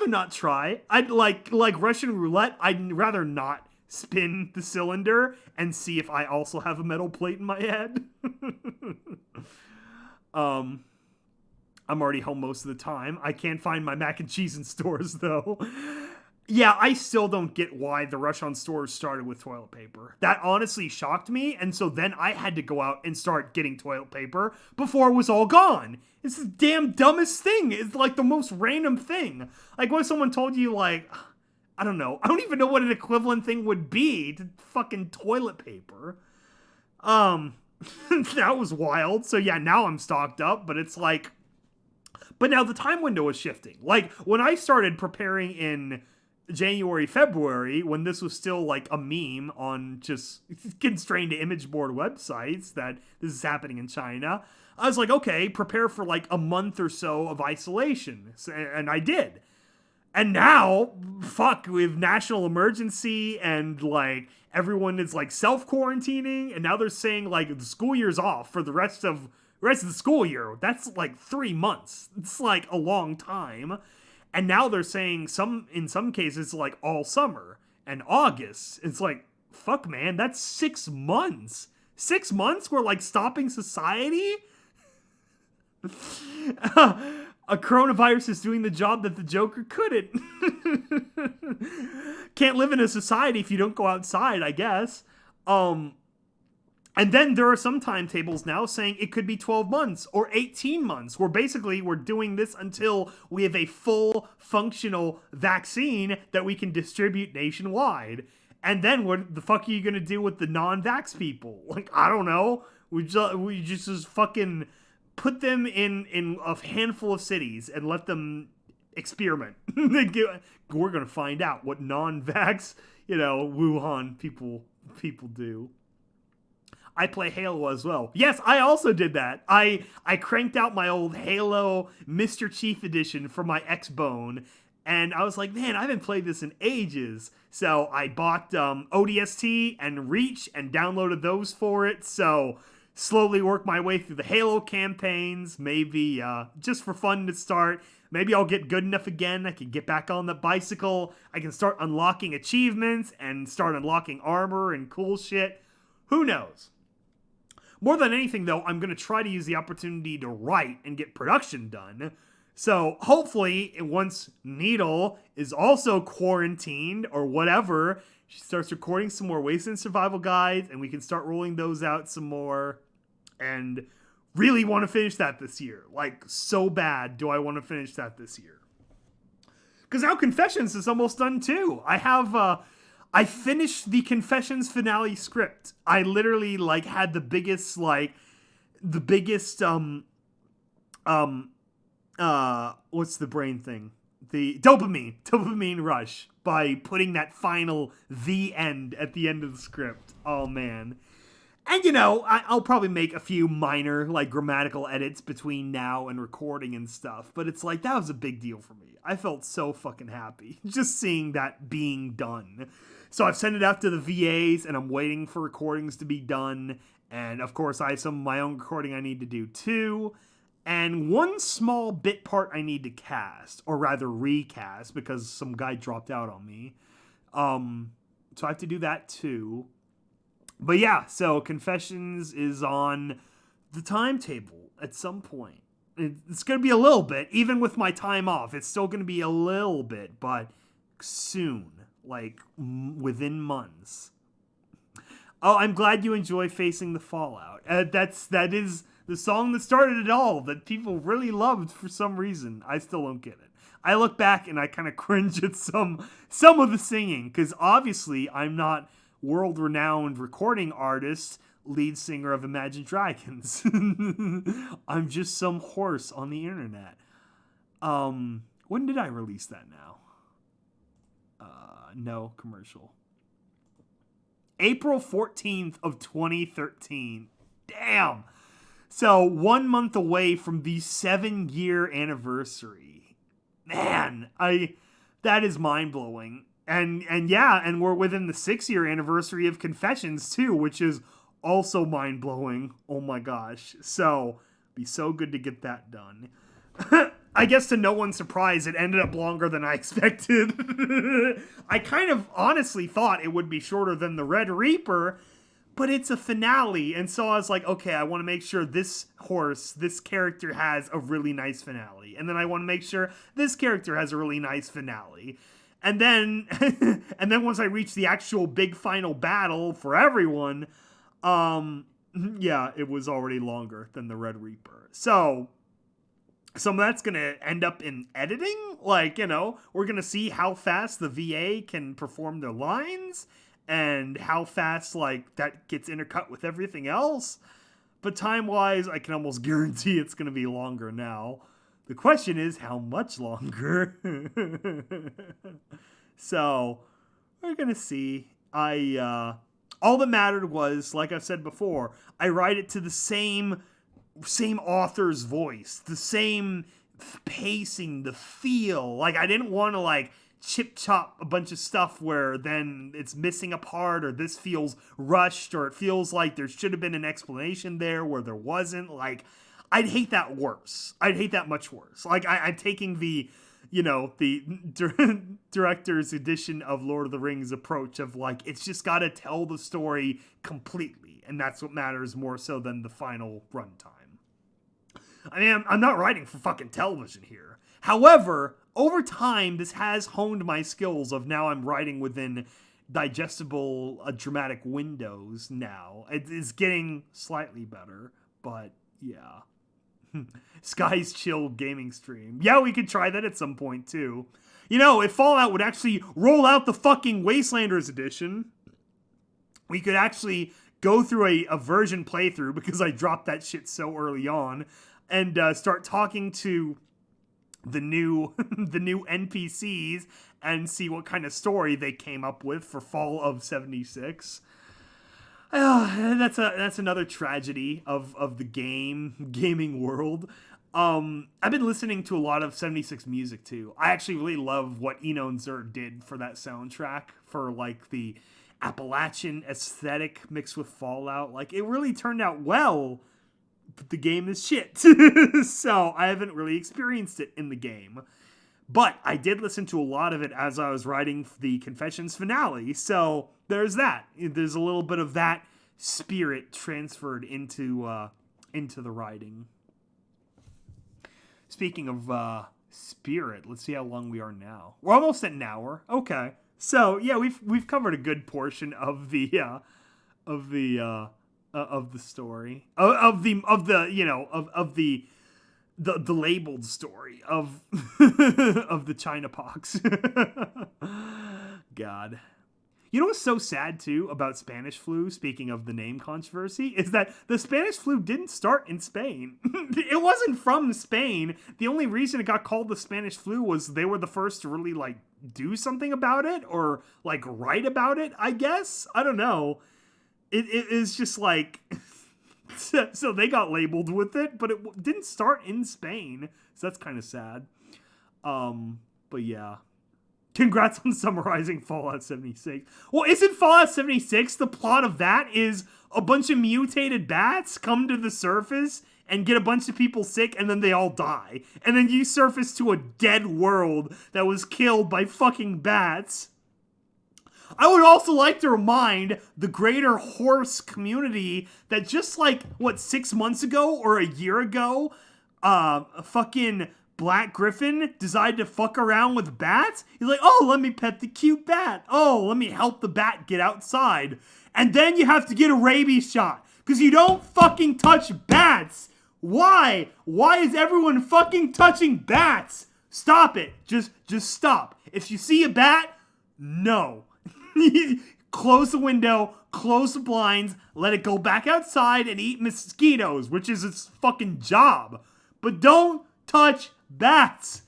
not try. I'd like Russian roulette, I'd rather not spin the cylinder and see if I also have a metal plate in my head. I'm already home most of the time. I can't find my mac and cheese in stores though. Yeah, I still don't get why the rush on stores started with toilet paper. That honestly shocked me, and so then I had to go out and start getting toilet paper before it was all gone. It's the damn dumbest thing. It's like the most random thing. Like, what if someone told you, like, I don't know. I don't even know what an equivalent thing would be to fucking toilet paper. That was wild. So yeah, now I'm stocked up, but it's like, but now the time window is shifting. Like, when I started preparing in January, February, when this was still like a meme on just constrained image board websites that this is happening in China, I was like, okay, prepare for like a month or so of isolation. And I did. And now, fuck, we have national emergency and like everyone is like self-quarantining, and now they're saying like the school year's off for the rest of the school year. That's like 3 months. It's like a long time. And now they're saying in some cases, like all summer and August. It's like, fuck, man, that's 6 months. 6 months? We're like stopping society? A coronavirus is doing the job that the Joker couldn't. Can't live in a society if you don't go outside, I guess. And then there are some timetables now saying it could be 12 months or 18 months. We're doing this until we have a full functional vaccine that we can distribute nationwide. And then what the fuck are you going to do with the non-vax people? Like, I don't know. We just fucking put them in a handful of cities and let them experiment. We're going to find out what non-vax, Wuhan people do. I play Halo as well. Yes, I also did that. I cranked out my old Halo Mr. Chief edition for my Xbone, and I was like, man, I haven't played this in ages. So I bought ODST and Reach and downloaded those for it. So slowly work my way through the Halo campaigns, maybe just for fun to start. Maybe I'll get good enough again. I can get back on the bicycle. I can start unlocking achievements and start unlocking armor and cool shit. Who knows? More than anything, though, I'm going to try to use the opportunity to write and get production done. So hopefully, once Needle is also quarantined or whatever, she starts recording some more Wasteland Survival Guides, and we can start rolling those out some more. And really want to finish that this year. Like, so bad do I want to finish that this year. Because now Confessions is almost done, too. I have I finished the Confessions finale script. I literally like had the biggest what's the brain thing? The dopamine rush by putting that final the end at the end of the script. Oh man. And I'll probably make a few minor like grammatical edits between now and recording and stuff, but it's like that was a big deal for me. I felt so fucking happy just seeing that being done. So I've sent it out to the VAs and I'm waiting for recordings to be done. And of course I have some of my own recording I need to do too. And one small bit part I need to cast, or rather recast, because some guy dropped out on me. So I have to do that too. But yeah, so Confessions is on the timetable at some point. It's going to be a little bit, even with my time off. It's still going to be a little bit, but soon, like within months. Oh, I'm glad you enjoy Facing the Fallout. That is the song that started it all, that people really loved for some reason. I still don't get it. I look back and I kind of cringe at some of the singing, because obviously I'm not world-renowned recording artist, lead singer of Imagine Dragons. I'm just some horse on the internet. When did I release that now? No commercial. April 14th of 2013. Damn. So 1 month away from the 7-year anniversary. Man, that is mind-blowing. And we're within the 6-year anniversary of Confessions too, which is also mind-blowing. Oh my gosh. So, be so good to get that done. I guess to no one's surprise, it ended up longer than I expected. I kind of honestly thought it would be shorter than the Red Reaper, but it's a finale, and so I was like, okay, I want to make sure this character has a really nice finale, and then I want to make sure this character has a really nice finale. And then once I reach the actual big final battle for everyone, yeah, it was already longer than the Red Reaper. So some of that's going to end up in editing. Like, we're going to see how fast the VA can perform their lines and how fast, like, that gets intercut with everything else. But time-wise, I can almost guarantee it's going to be longer now. The question is, how much longer? So, we're going to see. All that mattered was, like I've said before, I write it to the same author's voice, the same pacing, the feel. Like, I didn't want to, like, chip chop a bunch of stuff where then it's missing a part, or this feels rushed, or it feels like there should have been an explanation there where there wasn't. Like, I'd hate that worse. I'd hate that much worse. Like, I'm taking the director's edition of Lord of the Rings approach of, like, it's just got to tell the story completely, and that's what matters more so than the final runtime. I mean, I'm not writing for fucking television here. However, over time, this has honed my skills of now I'm writing within digestible dramatic windows now. It is getting slightly better, but yeah. Sky's Chill gaming stream. Yeah, we could try that at some point too. If Fallout would actually roll out the fucking Wastelanders edition, we could actually go through a version playthrough, because I dropped that shit so early on, and start talking to the new NPCs and see what kind of story they came up with for Fall of 76. That's another tragedy of the gaming world. I've been listening to a lot of 76 music too. I actually really love what Eno and Zer did for that soundtrack, for like the Appalachian aesthetic mixed with Fallout. Like, it really turned out well, but the game is shit. So I haven't really experienced it in the game. But I did listen to a lot of it as I was writing the Confessions finale. So there's that. There's a little bit of that spirit transferred into the writing. Speaking of spirit, let's see how long we are now. We're almost at an hour. Okay. So yeah, we've covered a good portion of the story of the labeled story of of the China pox. God. You know what's so sad, too, about Spanish flu, speaking of the name controversy, is that the Spanish flu didn't start in Spain. It wasn't from Spain. The only reason it got called the Spanish flu was they were the first to really, like, do something about it, or, like, write about it, I guess? I don't know. It is just, like... So they got labeled with it, but it didn't start in Spain. So that's kind of sad. But yeah. Congrats on summarizing Fallout 76. Well, isn't Fallout 76 the plot of that is a bunch of mutated bats come to the surface and get a bunch of people sick and then they all die. And then you surface to a dead world that was killed by fucking bats. I would also like to remind the greater horse community that just like, 6 months ago or a year ago, a fucking Black Griffin decided to fuck around with bats. He's like, oh, let me pet the cute bat. Oh, let me help the bat get outside. And then you have to get a rabies shot because you don't fucking touch bats. Why? Why is everyone fucking touching bats? Stop it. Just stop. If you see a bat, no. Close the window, close the blinds, let it go back outside and eat mosquitoes, which is its fucking job. But don't touch bats.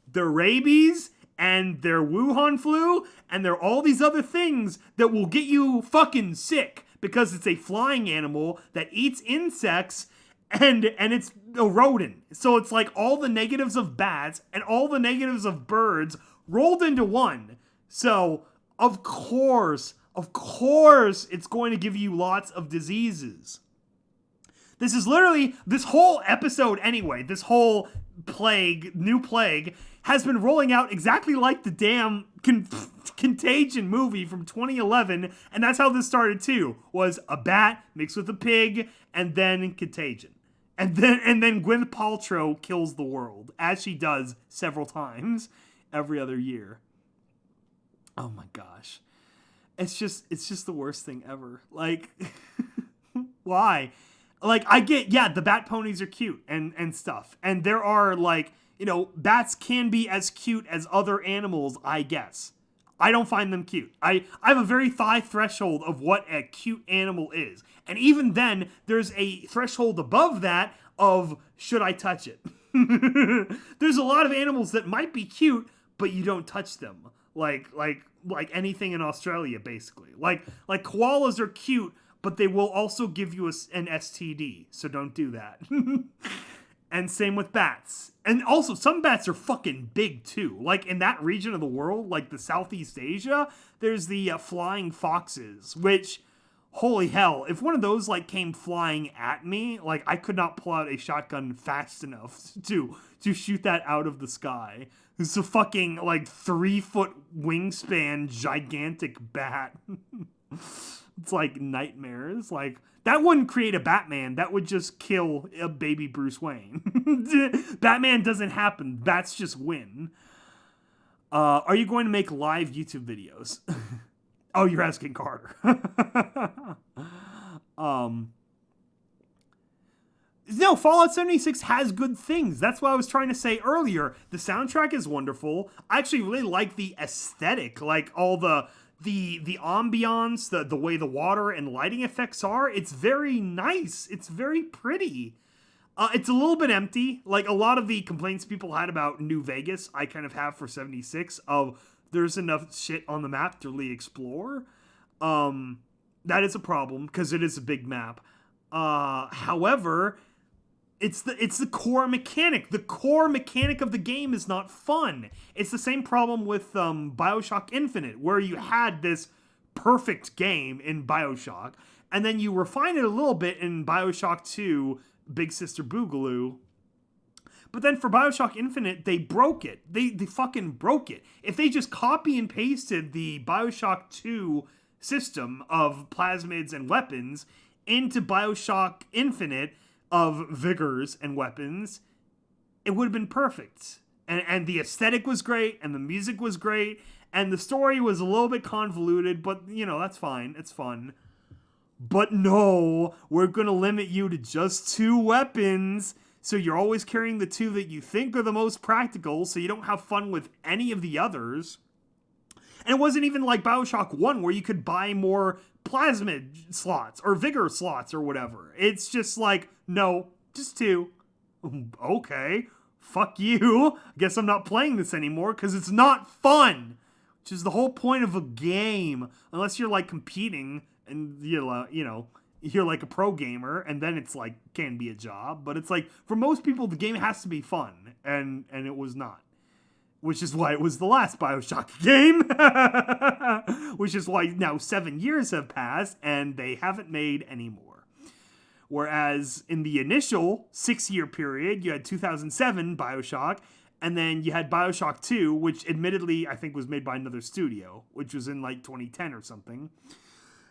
They're rabies, and they're Wuhan flu, and they're all these other things that will get you fucking sick because it's a flying animal that eats insects, and it's a rodent. So it's like all the negatives of bats and all the negatives of birds rolled into one. So, of course, it's going to give you lots of diseases. This is literally, this whole episode anyway, this whole new plague, has been rolling out exactly like the damn Contagion movie from 2011, and that's how this started too, was a bat mixed with a pig, and then Contagion. And then Gwyneth Paltrow kills the world, as she does several times every other year. Oh my gosh. It's just the worst thing ever. Like, why? Like, I get, yeah, the bat ponies are cute and stuff. And there are, like, you know, bats can be as cute as other animals, I guess. I don't find them cute. I have a very high threshold of what a cute animal is. And even then, there's a threshold above that of, should I touch it? There's a lot of animals that might be cute, but you don't touch them. Like anything in Australia, basically. Like koalas are cute, but they will also give you an STD, so don't do that. And same with bats. And also, some bats are fucking big, too. Like, in that region of the world, like the Southeast Asia, there's the flying foxes, which, holy hell, if one of those, like, came flying at me, like, I could not pull out a shotgun fast enough to shoot that out of the sky. It's a fucking, like, 3-foot wingspan gigantic bat. It's like nightmares. Like, that wouldn't create a Batman. That would just kill a baby Bruce Wayne. Batman doesn't happen. Bats just win. Are you going to make live YouTube videos? Oh, you're asking Carter. No, Fallout 76 has good things. That's what I was trying to say earlier. The soundtrack is wonderful. I actually really like the aesthetic, like all the ambiance, the way the water and lighting effects are. It's very nice. It's very pretty. It's a little bit empty. Like a lot of the complaints people had about New Vegas, I kind of have for 76 of there's enough shit on the map to really explore. That is a problem because it is a big map. However, it's the core mechanic. The core mechanic of the game is not fun. It's the same problem with BioShock Infinite, where you had this perfect game in BioShock, and then you refine it a little bit in BioShock 2, Big Sister Boogaloo. But then for BioShock Infinite, they broke it. They fucking broke it. If they just copy and pasted the BioShock 2 system of plasmids and weapons into BioShock Infinite of vigors and weapons, it would have been perfect. And the aesthetic was great, and the music was great, and the story was a little bit convoluted, but, you know, that's fine. It's fun. But no, we're going to limit you to just 2 weapons, so you're always carrying the 2 that you think are the most practical, so you don't have fun with any of the others. And it wasn't even like BioShock 1 where you could buy more plasmid slots or vigor slots or whatever. It's just like, no, just 2. Okay, fuck you. I guess I'm not playing this anymore because it's not fun, which is the whole point of a game. Unless you're like competing and you're like a pro gamer, and then it's like can be a job. But it's like for most people, the game has to be fun, and it was not. Which is why it was the last BioShock game. Which is why now 7 years have passed and they haven't made any more. Whereas in the initial 6-year period, you had 2007 BioShock, and then you had BioShock 2, which admittedly I think was made by another studio, which was in like 2010 or something.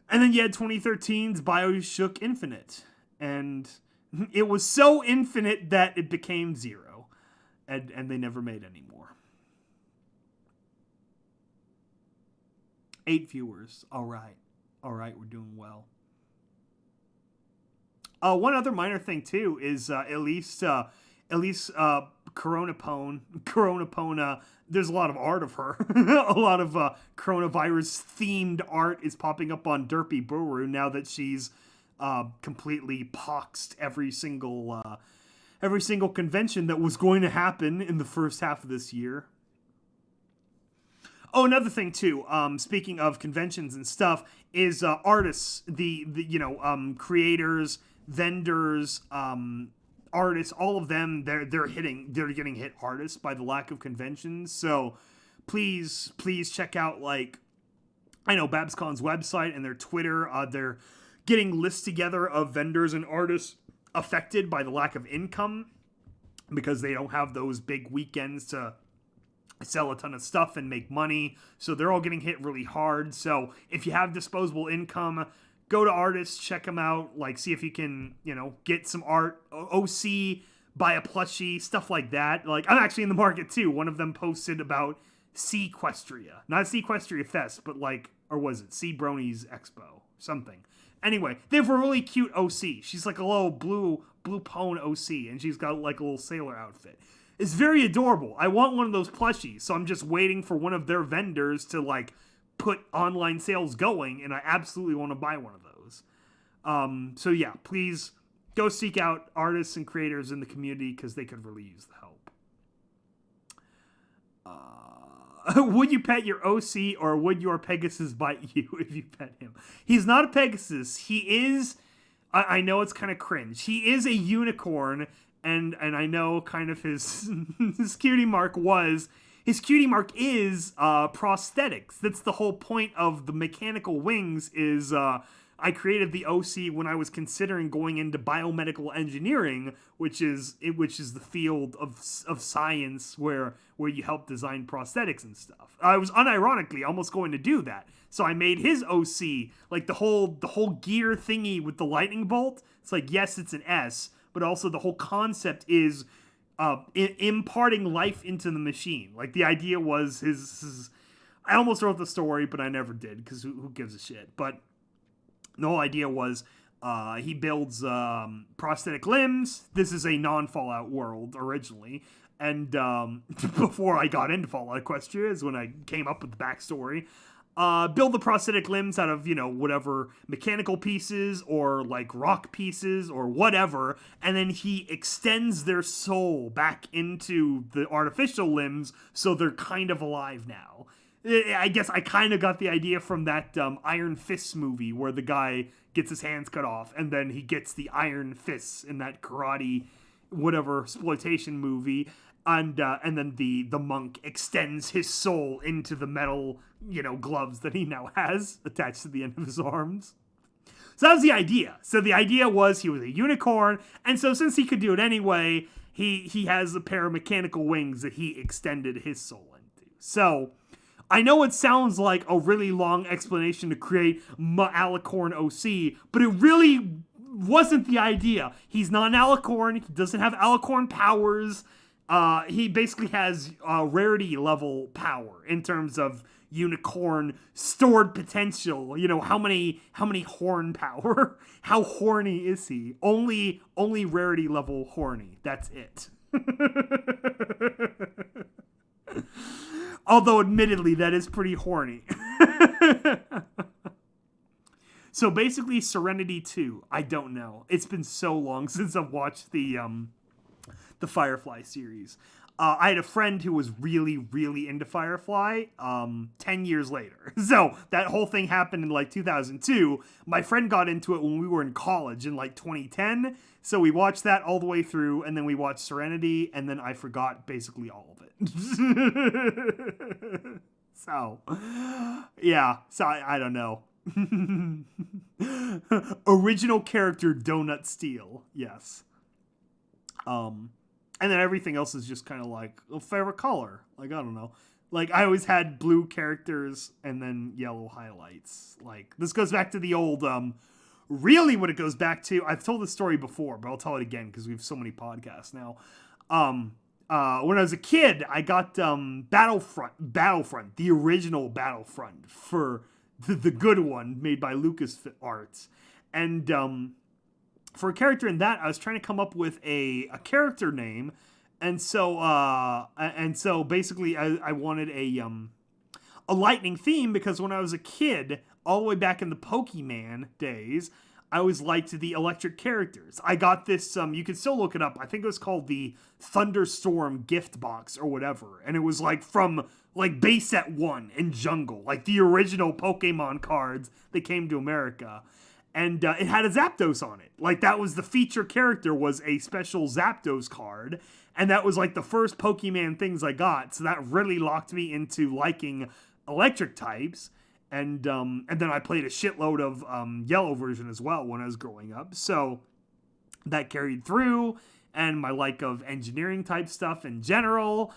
And then you had 2013's BioShock Infinite. And it was so infinite that it became 0. And they never made any more. 8 viewers. All right, we're doing well. One other minor thing too is at least Coronapone. There's a lot of art of her. A lot of coronavirus themed art is popping up on Derpy Brewer now that she's completely poxed every single convention that was going to happen in the first half of this year. Oh, another thing too. Speaking of conventions and stuff, is artists, the creators, vendors, artists, all of them. They're getting hit hardest by the lack of conventions. So please check out BabsCon's website and their Twitter. They're getting lists together of vendors and artists affected by the lack of income because they don't have those big weekends to sell a ton of stuff and make money. So they're all getting hit really hard. So if you have disposable income, go to artists, check them out, see if you can, get some art, OC, buy a plushie, stuff like that. I'm actually in the market too. One of them posted about Equestria, not Equestria Fest, but or was it C Brony's Expo, something. Anyway, they have a really cute OC. She's like a little blue pone OC, and she's got a little sailor outfit. It's very adorable. I want one of those plushies, so I'm just waiting for one of their vendors to put online sales going, and I absolutely want to buy one of those. So yeah, please go seek out artists and creators in the community because they could really use the help. Would you pet your OC or would your Pegasus bite you if you pet him? He's not a Pegasus. He is, I know it's kind of cringe. He is a unicorn. And I know kind of his cutie mark is prosthetics. That's the whole point of the mechanical wings is I created the OC when I was considering going into biomedical engineering, which is the field of science where you help design prosthetics and stuff. I was unironically almost going to do that. So I made his OC, the whole gear thingy with the lightning bolt. It's yes, it's an S, but also the whole concept is imparting life into the machine. The idea was his I almost wrote the story, but I never did, because who gives a shit? But the whole idea was he builds prosthetic limbs. This is a non-Fallout world originally. And before I got into Fallout Equestria is when I came up with the backstory. Build the prosthetic limbs out of, whatever mechanical pieces or rock pieces or whatever, and then he extends their soul back into the artificial limbs so they're kind of alive now. I guess I kind of got the idea from that Iron Fist movie where the guy gets his hands cut off and then he gets the iron fists in that karate whatever exploitation movie. And then the monk extends his soul into the metal, gloves that he now has attached to the end of his arms. So that was the idea. So the idea was he was a unicorn, and so since he could do it anyway, he has a pair of mechanical wings that he extended his soul into. So I know it sounds like a really long explanation to create Alicorn OC, but it really wasn't the idea. He's not an Alicorn. He doesn't have Alicorn powers. He basically has rarity level power in terms of unicorn stored potential. How many horn power? How horny is he? Only rarity level horny. That's it. Although, admittedly, that is pretty horny. So basically, Serenity 2. I don't know. It's been so long since I've watched the Firefly series. I had a friend who was really, really into Firefly 10 years later. So that whole thing happened in like 2002. My friend got into it when we were in college in like 2010. So we watched that all the way through, and then we watched Serenity, and then I forgot basically all of it. So, yeah. So I don't know. Original character Donut Steel. Yes. And then everything else is just kind of like a favorite color. Like, I don't know. Like, I always had blue characters and then yellow highlights. Like, this goes back to the old, really what it goes back to, I've told this story before, but I'll tell it again because we have so many podcasts now. When I was a kid, I got Battlefront, the original Battlefront for the good one made by LucasArts. And for a character in that, I was trying to come up with a character name. And so basically I wanted a lightning theme because when I was a kid, all the way back in the Pokemon days, I always liked the electric characters. I got this, you can still look it up. I think it was called the Thunderstorm gift box or whatever. And it was like from like base set 1 in Jungle, like the original Pokemon cards that came to America. And it had a Zapdos on it. Like that was the feature character, was a special Zapdos card. And that was like the first Pokemon things I got. So that really locked me into liking electric types. And then I played a shitload of yellow version as well when I was growing up. So that carried through, and my like of engineering type stuff in general.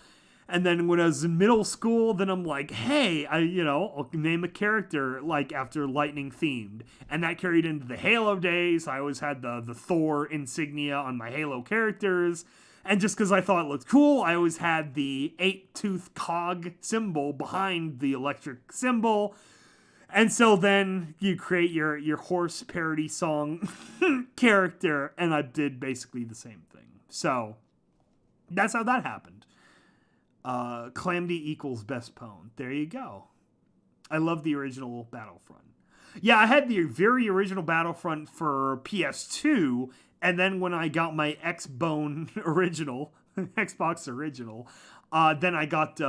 And then when I was in middle school, then I'm like, hey, I'll name a character like after lightning themed. And that carried into the Halo days. I always had the Thor insignia on my Halo characters. And just because I thought it looked cool, I always had the 8-tooth cog symbol behind the electric symbol. And so then you create your horse parody song character, and I did basically the same thing. So that's how that happened. Calamity equals best pwn. There you go. I love the original Battlefront. Yeah, I had the very original Battlefront for PS2, and then when I got my Xbox original, then I got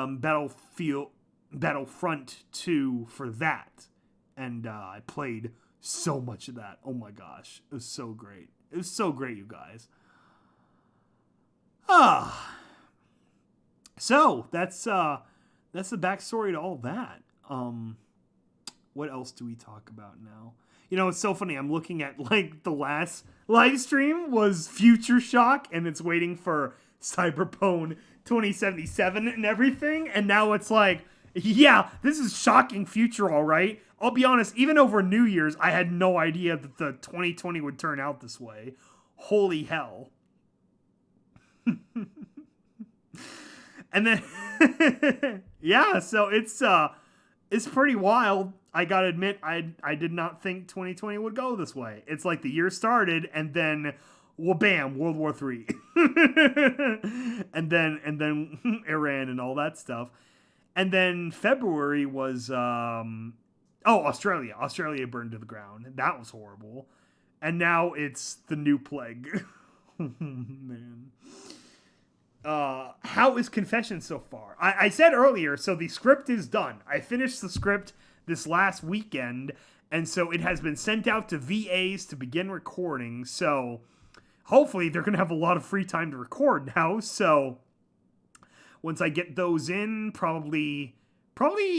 Battlefront 2 for that. And I played so much of that. Oh my gosh. It was so great. It was so great, you guys. So that's the backstory to all that. What else do we talk about now? It's so funny. I'm looking at like the last live stream was Future Shock, and it's waiting for Cyberpunk 2077 and everything. And now it's like, yeah, this is shocking future, all right. I'll be honest, even over New Year's, I had no idea that the 2020 would turn out this way. Holy hell. And then, yeah, so it's pretty wild. I gotta admit, I did not think 2020 would go this way. It's like the year started, and then, well, bam, World War III. and then Iran and all that stuff. And then February was, Australia. Australia burned to the ground. That was horrible. And now it's the new plague. Man. How is Confession so far? I said earlier, so the script is done. I finished the script this last weekend, and so it has been sent out to VAs to begin recording. So hopefully they're going to have a lot of free time to record now. So once I get those in, probably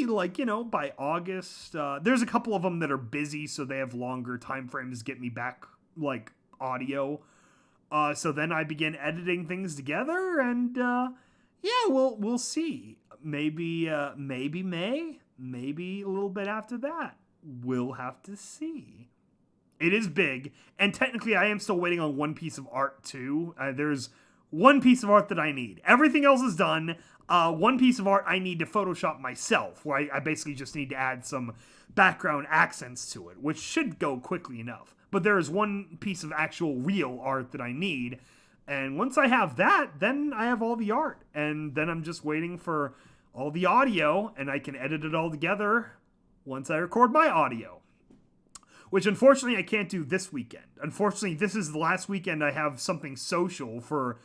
like, by August. There's a couple of them that are busy, so they have longer time frames to get me back, like, audio. So then I begin editing things together, and we'll see. Maybe May, maybe a little bit after that. We'll have to see. It is big, and technically I am still waiting on one piece of art too. There's one piece of art that I need. Everything else is done. One piece of art I need to Photoshop myself, where I basically just need to add some background accents to it, which should go quickly enough. But there is one piece of actual real art that I need, and once I have that, then I have all the art, and then I'm just waiting for all the audio, and I can edit it all together once I record my audio. Which, unfortunately, I can't do this weekend. Unfortunately, this is the last weekend I have something social for a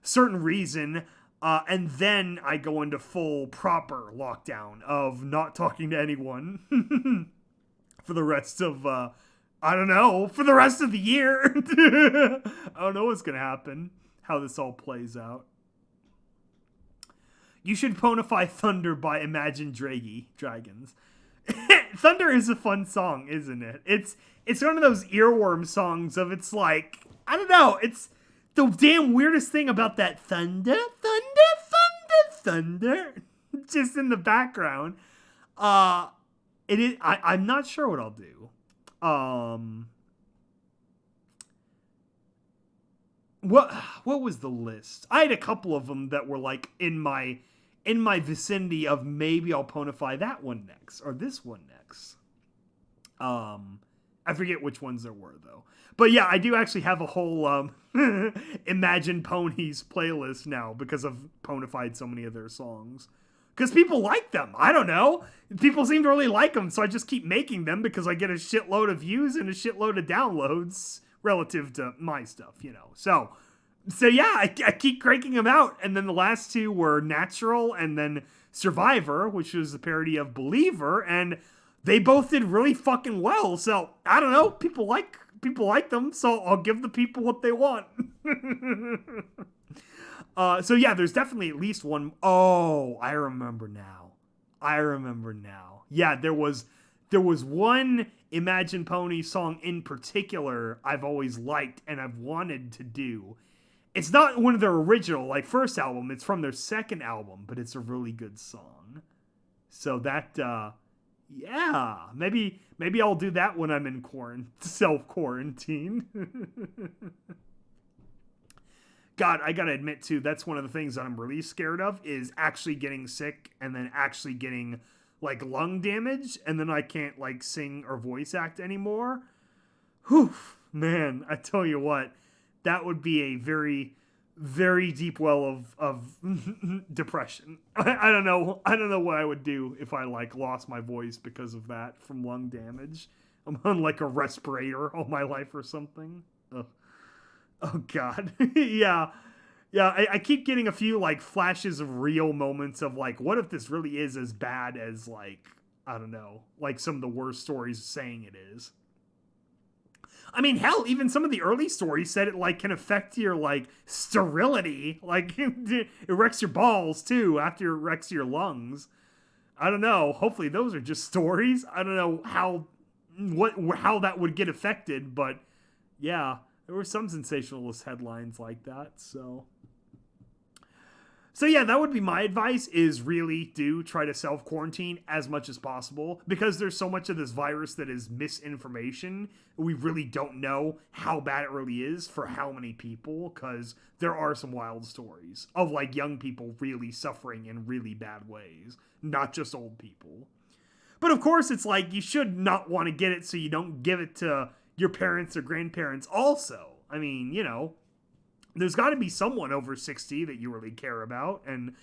certain reason, and then I go into full, proper lockdown of not talking to anyone for the rest of, I don't know, for the rest of the year. I don't know what's going to happen, how this all plays out. You should ponify Thunder by Imagine Dragons. Thunder is a fun song, isn't it? It's one of those earworm songs of it's like, I don't know, it's the damn weirdest thing about that thunder, just in the background. It is, I'm not sure what I'll do. What was the list? I had a couple of them that were like in my vicinity of maybe I'll ponify that one next or this one next. I forget which ones there were though. But yeah, I do actually have a whole Imagine Ponies playlist now because I've ponified so many of their songs. Because people like them. I don't know. People seem to really like them, so I just keep making them because I get a shitload of views and a shitload of downloads relative to my stuff, you know. So yeah, I keep cranking them out. And then the last two were Natural and then Survivor, which was a parody of Believer, and they both did really fucking well. So I don't know, people like them, so I'll give the people what they want. So yeah, there's definitely at least one. Oh, I remember now. Yeah, there was one Imagine Pony song in particular I've always liked and I've wanted to do. It's not one of their original, like, first album. It's from their second album, but it's a really good song. So that, yeah, maybe I'll do that when I'm in self-quarantine. God, I gotta admit, too, that's one of the things that I'm really scared of, is actually getting sick and then actually getting, like, lung damage, and then I can't, like, sing or voice act anymore. Whew, man, I tell you what, that would be a very, very deep well of depression. I don't know what I would do if I, like, lost my voice because of that from lung damage. I'm on, like, a respirator all my life or something. Ugh. Oh, God. Yeah. I keep getting a few, like, flashes of real moments of, like, what if this really is as bad as, like, I don't know, like some of the worst stories saying it is. I mean, hell, even some of the early stories said it, like, can affect your, like, sterility. Like, it wrecks your balls, too, after it wrecks your lungs. I don't know. Hopefully those are just stories. I don't know how that would get affected, but, yeah. There were some sensationalist headlines like that, so yeah, that would be my advice, is really do try to self-quarantine as much as possible, because there's so much of this virus that is misinformation. We really don't know how bad it really is for how many people, because there are some wild stories of, like, young people really suffering in really bad ways, not just old people. But of course, it's like, you should not want to get it so you don't give it to your parents or grandparents also. I mean, you know, there's got to be someone over 60 that you really care about. And,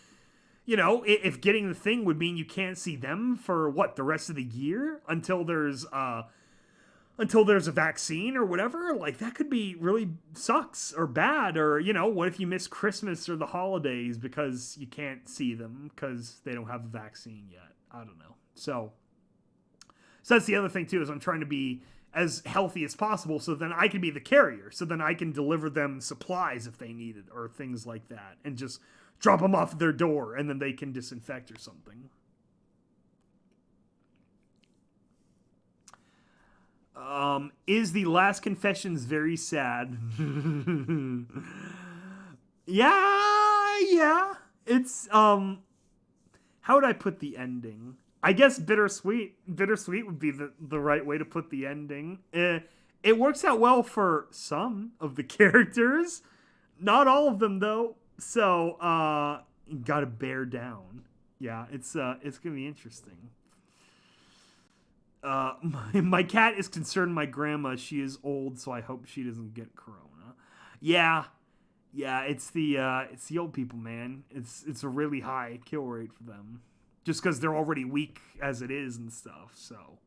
you know, if getting the thing would mean you can't see them for, the rest of the year until there's a vaccine or whatever, like, that could be really sucks or bad. Or, you know, what if you miss Christmas or the holidays because you can't see them because they don't have the vaccine yet? I don't know. So that's the other thing, too, is I'm trying to be as healthy as possible, so then I can be the carrier, so then I can deliver them supplies if they need it, or things like that, and just drop them off at their door, and then they can disinfect or something. Is the last confessions very sad? Yeah. It's, how would I put the ending? I guess bittersweet. Bittersweet would be the right way to put the ending. It works out well for some of the characters. Not all of them, though. So, you gotta bear down. Yeah, it's gonna be interesting. My cat is concerned my grandma, she is old, so I hope she doesn't get corona. Yeah, it's the old people, man. It's a really high kill rate for them. just because they're already weak as it is and stuff. So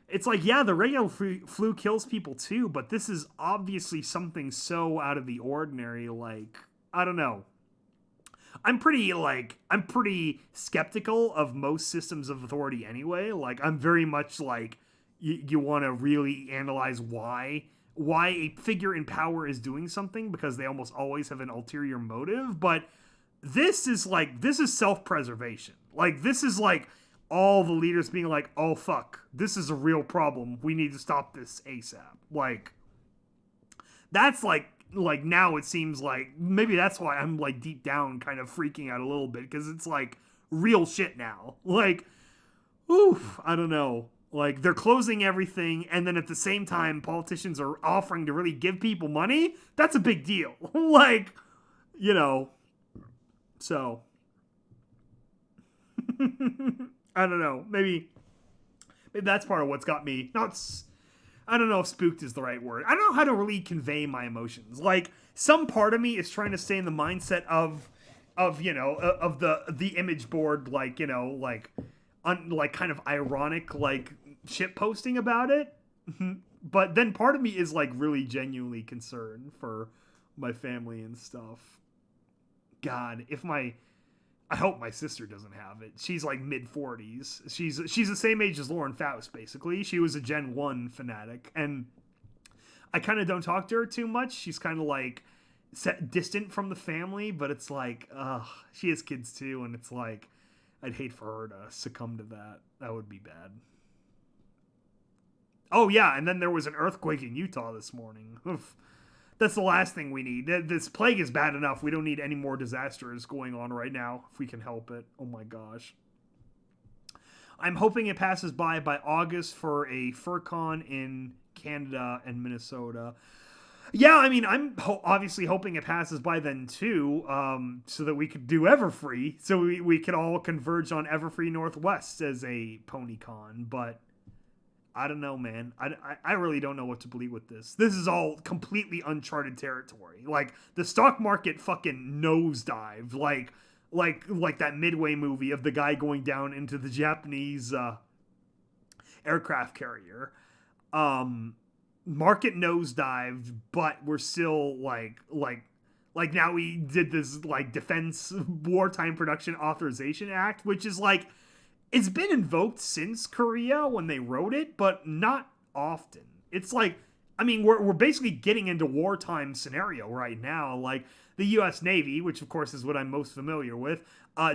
it's like, yeah, the regular flu kills people too, but this is obviously something so out of the ordinary. Like, I don't know. I'm pretty skeptical of most systems of authority anyway. Like, I'm very much like, you want to really analyze why a figure in power is doing something, because they almost always have an ulterior motive. But this is self-preservation. Like, this is like all the leaders being like, oh fuck, this is a real problem, we need to stop this ASAP. Like, that's like now it seems like maybe that's why I'm like deep down kind of freaking out a little bit, because it's like real shit now. Like, oof, I don't know. Like, they're closing everything, and then at the same time, politicians are offering to really give people money. That's a big deal. Like, you know, so I don't know. Maybe that's part of what's got me not. I don't know if spooked is the right word. I don't know how to really convey my emotions. Like, some part of me is trying to stay in the mindset of the image board, like, you know, like kind of ironic, like, shit posting about it. But then part of me is like really genuinely concerned for my family and stuff. God, I hope my sister doesn't have it. She's like mid-40s. She's the same age as Lauren Faust, basically. She was a Gen 1 fanatic, and I kind of don't talk to her too much. She's kind of like distant from the family, but it's like, she has kids too, and it's like, I'd hate for her to succumb to that. That would be bad. Oh yeah, and then there was an earthquake in Utah this morning. Oof. That's the last thing we need. This plague is bad enough. We don't need any more disasters going on right now, if we can help it. Oh my gosh. I'm hoping it passes by August for a FurCon in Canada and Minnesota. Yeah, I mean, I'm obviously hoping it passes by then too, so that we could do Everfree, so we could all converge on Everfree Northwest as a PonyCon, but I don't know, man. I really don't know what to believe with this. This is all completely uncharted territory. Like, the stock market fucking nosedived. Like that Midway movie of the guy going down into the Japanese aircraft carrier. Market nosedived, but we're still like now we did this like Defense Wartime Production Authorization Act, which is like, it's been invoked since Korea when they wrote it, but not often. It's like, I mean, we're basically getting into wartime scenario right now. Like, the U.S. Navy, which of course is what I'm most familiar with,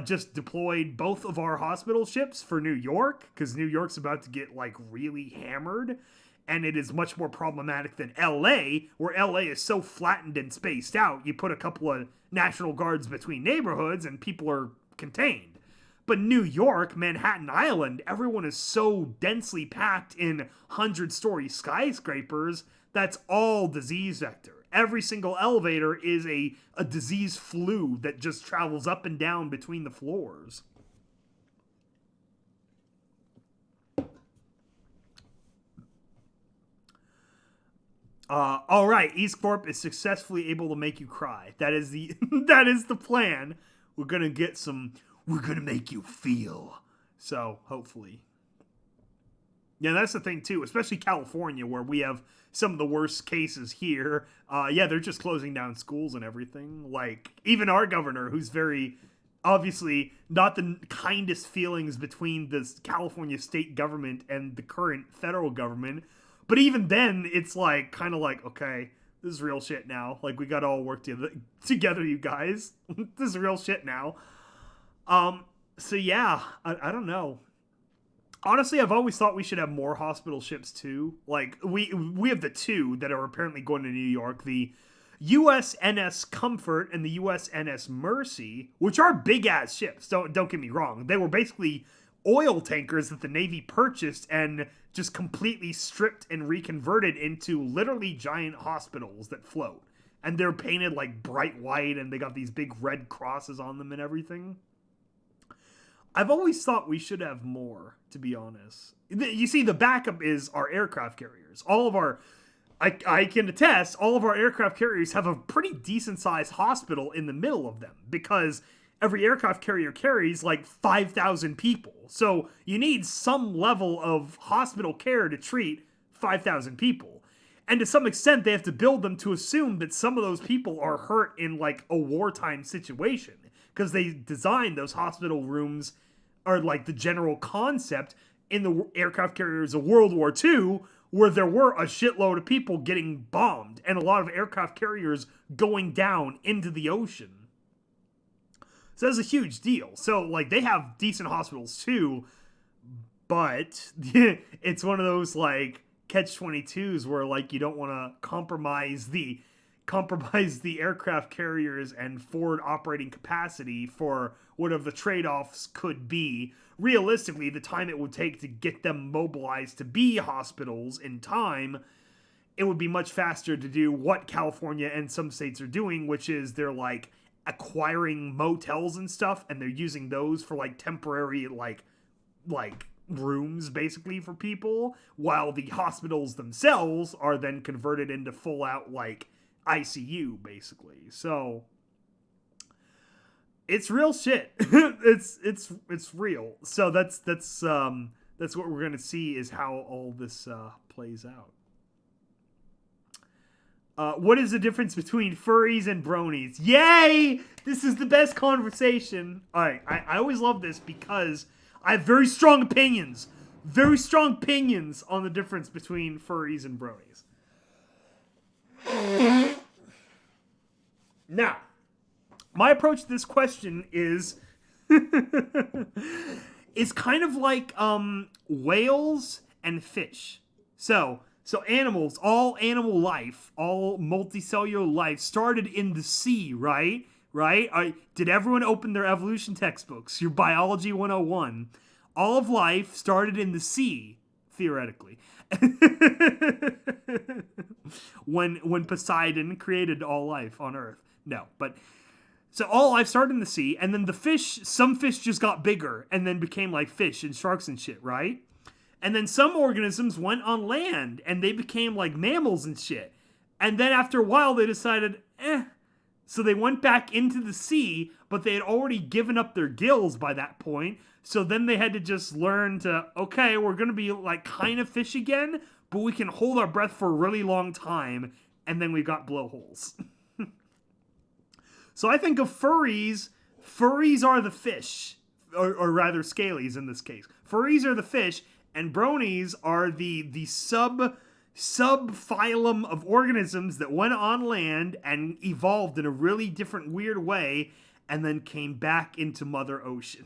just deployed both of our hospital ships for New York, because New York's about to get like really hammered, and it is much more problematic than L.A., where L.A. is so flattened and spaced out, you put a couple of National Guards between neighborhoods and people are contained. But New York, Manhattan Island, everyone is so densely packed in 100-story skyscrapers, that's all disease vector. Every single elevator is a disease flu that just travels up and down between the floors. All right, EAST Corp is successfully able to make you cry. That is the plan. We're gonna make you feel. So, hopefully. Yeah, that's the thing, too. Especially California, where we have some of the worst cases here. Yeah, they're just closing down schools and everything. Like, even our governor, who's very, obviously, not the kindest feelings between the California state government and the current federal government. But even then, it's like, kind of like, okay, this is real shit now. Like, we gotta all work together, you guys. This is real shit now. So yeah, I don't know. Honestly, I've always thought we should have more hospital ships too. Like, we have the two that are apparently going to New York, the USNS Comfort and the USNS Mercy, which are big ass ships. Don't get me wrong. They were basically oil tankers that the Navy purchased and just completely stripped and reconverted into literally giant hospitals that float. And they're painted like bright white, and they got these big red crosses on them and everything. I've always thought we should have more, to be honest. You see, the backup is our aircraft carriers. All of our, I can attest, all of our aircraft carriers have a pretty decent sized hospital in the middle of them, because every aircraft carrier carries like 5,000 people. So you need some level of hospital care to treat 5,000 people. And to some extent, they have to build them to assume that some of those people are hurt in like a wartime situation, because they designed those hospital rooms, or like the general concept in the aircraft carriers of World War II, where there were a shitload of people getting bombed and a lot of aircraft carriers going down into the ocean. So that's a huge deal. So like they have decent hospitals too, but it's one of those like catch-22s where like you don't want to compromise the aircraft carriers and forward operating capacity for whatever the trade-offs could be. Realistically, the time it would take to get them mobilized to be hospitals in time, it would be much faster to do what California and some states are doing, which is they're like acquiring motels and stuff, and they're using those for like temporary like rooms basically for people, while the hospitals themselves are then converted into full out like ICU basically. So it's real shit. it's real. So that's what we're gonna see, is how all this plays out. What is the difference between furries and bronies? Yay! This is the best conversation. Alright, I always love this because I have very strong opinions. Very strong opinions on the difference between furries and bronies. Now, my approach to this question is kind of like whales and fish. So animals, all animal life, all multicellular life started in the sea, right? Right? Did everyone open their evolution textbooks? Your biology 101. All of life started in the sea, theoretically. when Poseidon created all life on Earth. No, but so all life started in the sea, and then some fish just got bigger and then became like fish and sharks and shit, right? And then some organisms went on land and they became like mammals and shit. And then after a while they decided, so they went back into the sea, but they had already given up their gills by that point. So then they had to just learn to, okay, we're going to be like kind of fish again, but we can hold our breath for a really long time. And then we got blowholes. So I think of furries. Furries are the fish, or rather scalies in this case. Furries are the fish, and bronies are the subphylum of organisms that went on land and evolved in a really different, weird way, and then came back into Mother Ocean.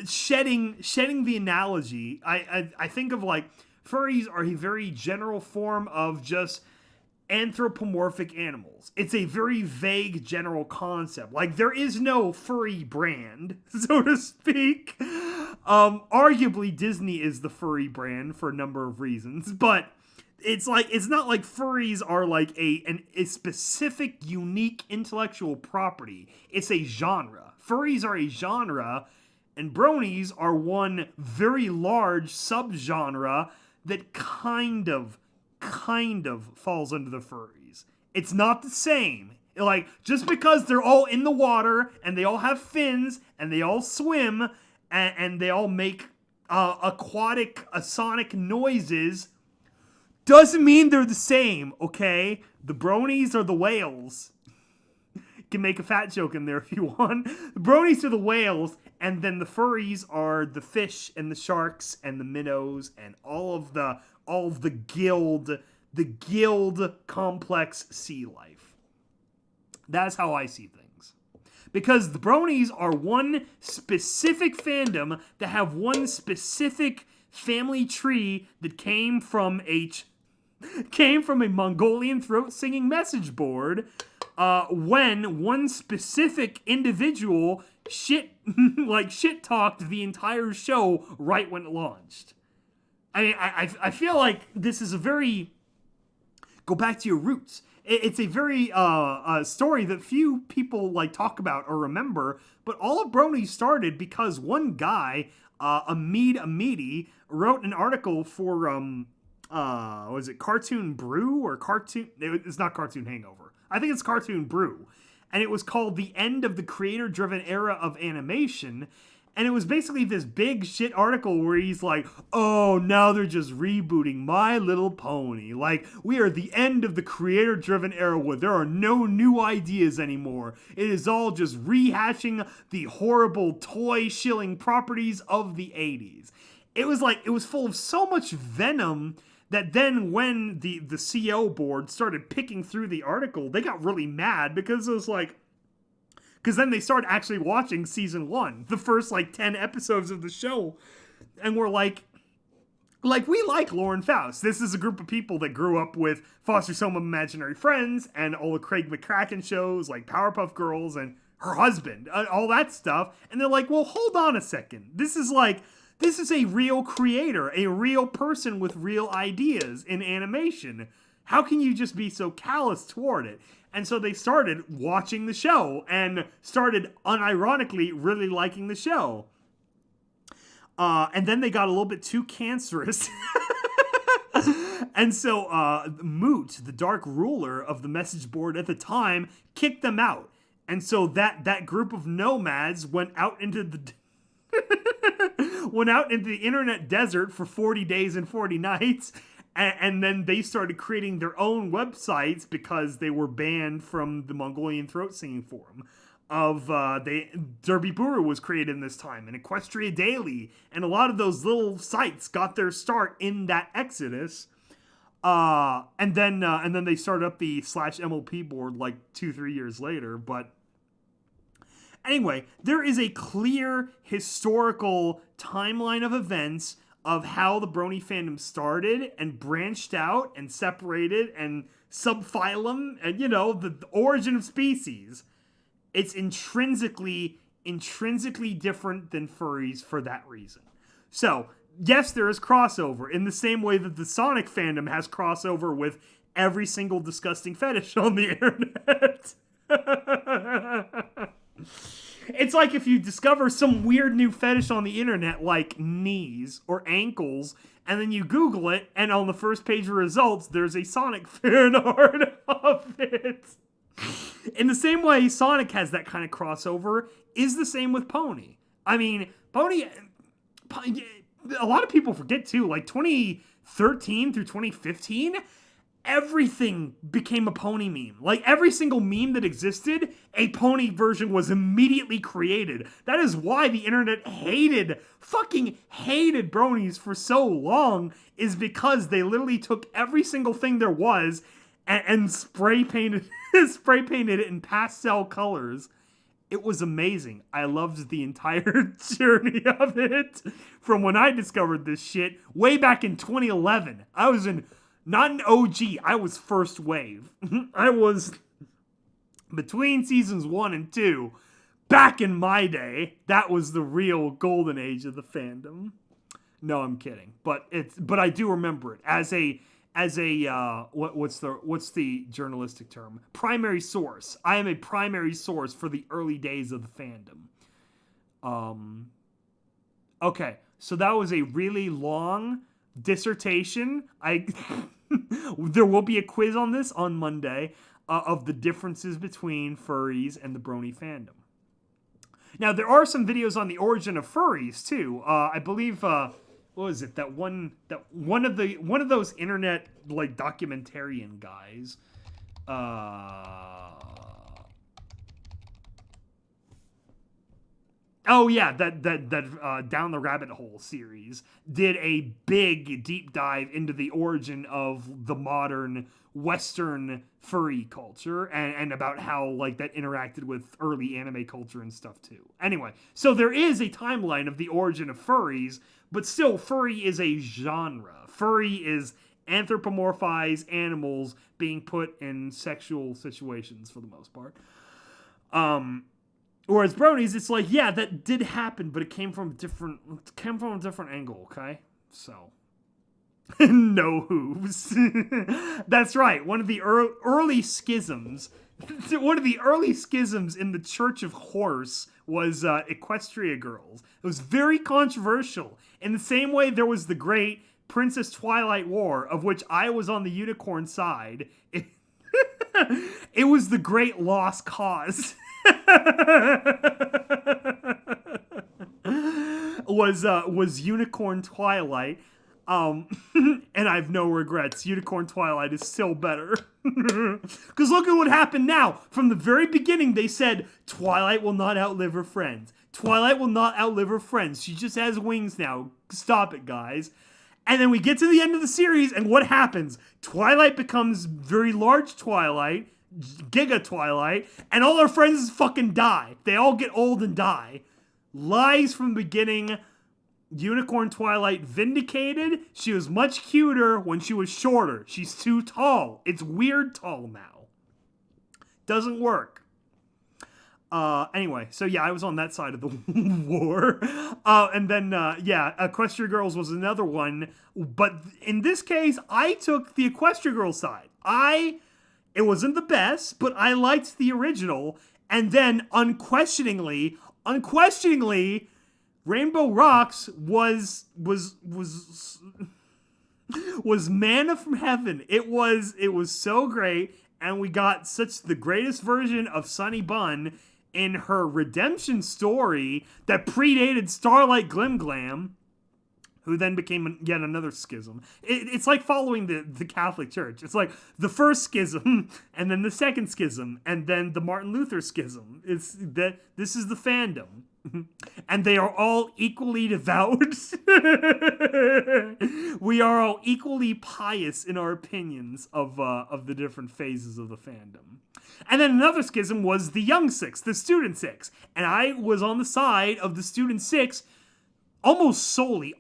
Shedding the analogy, I think of like furries are a very general form of just anthropomorphic animals. It's a very vague general concept. Like there is no furry brand, so to speak. Arguably Disney is the furry brand for a number of reasons, but it's not like furries are like a specific unique intellectual property. It's a genre. Furries are a genre, and bronies are one very large subgenre that kind of falls under the furries. It's not the same. Like, just because they're all in the water, and they all have fins, and they all swim, and they all make aquatic, sonic noises, doesn't mean they're the same, okay? The bronies are the whales. You can make a fat joke in there if you want. The bronies are the whales, and then the furries are the fish and the sharks and the minnows and all of the guild complex sea life. That's how I see things. Because the bronies are one specific fandom that have one specific family tree that came from a Mongolian throat-singing message board when one specific individual shit-talked the entire show right when it launched. I mean, I feel like this is a very... Go back to your roots. It's a very story that few people like talk about or remember, but all of Brony started because one guy, Amidi, wrote an article for was it Cartoon Brew or Cartoon? It's not Cartoon Hangover. I think it's Cartoon Brew. And it was called The End of the Creator-Driven Era of Animation. And it was basically this big shit article where he's like, oh, now they're just rebooting My Little Pony. Like, we are at the end of the creator-driven era where there are no new ideas anymore. It is all just rehashing the horrible toy-shilling properties of the 80s. It was like, it was full of so much venom that then when the CO board started picking through the article, they got really mad because it was like, because then they started actually watching season 1, the first like 10 episodes of the show, and we're like we like Lauren Faust. This is a group of people that grew up with Foster Some Imaginary Friends and all the Craig McCracken shows like Powerpuff Girls and her husband, all that stuff. And they're like, well, hold on a second. This is a real creator, a real person with real ideas in animation. How can you just be so callous toward it? And so they started watching the show and started unironically really liking the show. And then they got a little bit too cancerous. And so Moot, the dark ruler of the message board at the time, kicked them out. And so that group of nomads went out into the internet desert for 40 days and 40 nights. And then they started creating their own websites because they were banned from the Mongolian throat singing forum. Derby Buru was created in this time, and Equestria Daily, and a lot of those little sites got their start in that exodus. And then they started up the /MLP board like 2-3 years later. But anyway, there is a clear historical timeline of events of how the Brony fandom started and branched out and separated and subphylum and, the origin of species. It's intrinsically different than furries for that reason. So, yes, there is crossover in the same way that the Sonic fandom has crossover with every single disgusting fetish on the internet. It's like if you discover some weird new fetish on the internet, like knees or ankles, and then you Google it, and on the first page of results, there's a Sonic fan art of it. In the same way Sonic has that kind of crossover, is the same with Pony. I mean, Pony, a lot of people forget too, like 2013 through 2015, everything became a Pony meme. Like every single meme that existed, a Pony version was immediately created. That is why the internet fucking hated Bronies for so long, is because they literally took every single thing there was and spray painted it in pastel colors. It was amazing. I loved the entire journey of it. From when I discovered this shit way back in 2011. I was not an OG, I was first wave. I was between seasons 1 and 2. Back in my day, that was the real golden age of the fandom. No, I'm kidding. But I do remember it as a what's the journalistic term? Primary source. I am a primary source for the early days of the fandom. Okay, so that was a really long dissertation. There will be a quiz on this on Monday of the differences between furries and the Brony fandom. Now, there are some videos on the origin of furries too. I believe what was it? That one of those internet like documentarian guys. Oh yeah, that Down the Rabbit Hole series did a big deep dive into the origin of the modern Western furry culture and about how like that interacted with early anime culture and stuff too. Anyway, so there is a timeline of the origin of furries, but still furry is a genre. Furry is anthropomorphized animals being put in sexual situations for the most part. Whereas Bronies, it's like, yeah, that did happen, but it came from a different angle, okay? So, no hooves. That's right. One of the early schisms in the Church of Horse was Equestria Girls. It was very controversial. In the same way there was the great Princess Twilight War, of which I was on the unicorn side. It was the great lost cause. was Unicorn Twilight. And I have no regrets. Unicorn Twilight is still better. Because look at what happened now. From the very beginning, they said Twilight will not outlive her friends. Twilight will not outlive her friends. She just has wings now. Stop it, guys. And then we get to the end of the series, and what happens? Twilight becomes very large Twilight, Giga Twilight, and all her friends fucking die. They all get old and die. Lies from the beginning. Unicorn Twilight vindicated. She was much cuter when she was shorter. She's too tall. It's weird tall now. Doesn't work. Anyway, so yeah, I was on that side of the war. And then, Equestria Girls was another one. But in this case, I took the Equestria Girls side. It wasn't the best, but I liked the original. And then, unquestioningly, Rainbow Rocks was manna from heaven. It was so great, and we got such the greatest version of Sunny Bun in her redemption story that predated Starlight Glim Glam, who then became yet another schism. It's like following the Catholic Church. It's like the first schism, and then the second schism, and then the Martin Luther schism. This is the fandom. And they are all equally devout. We are all equally pious in our opinions of the different phases of the fandom. And then another schism was the Young Six, the Student Six. And I was on the side of the Student Six almost solely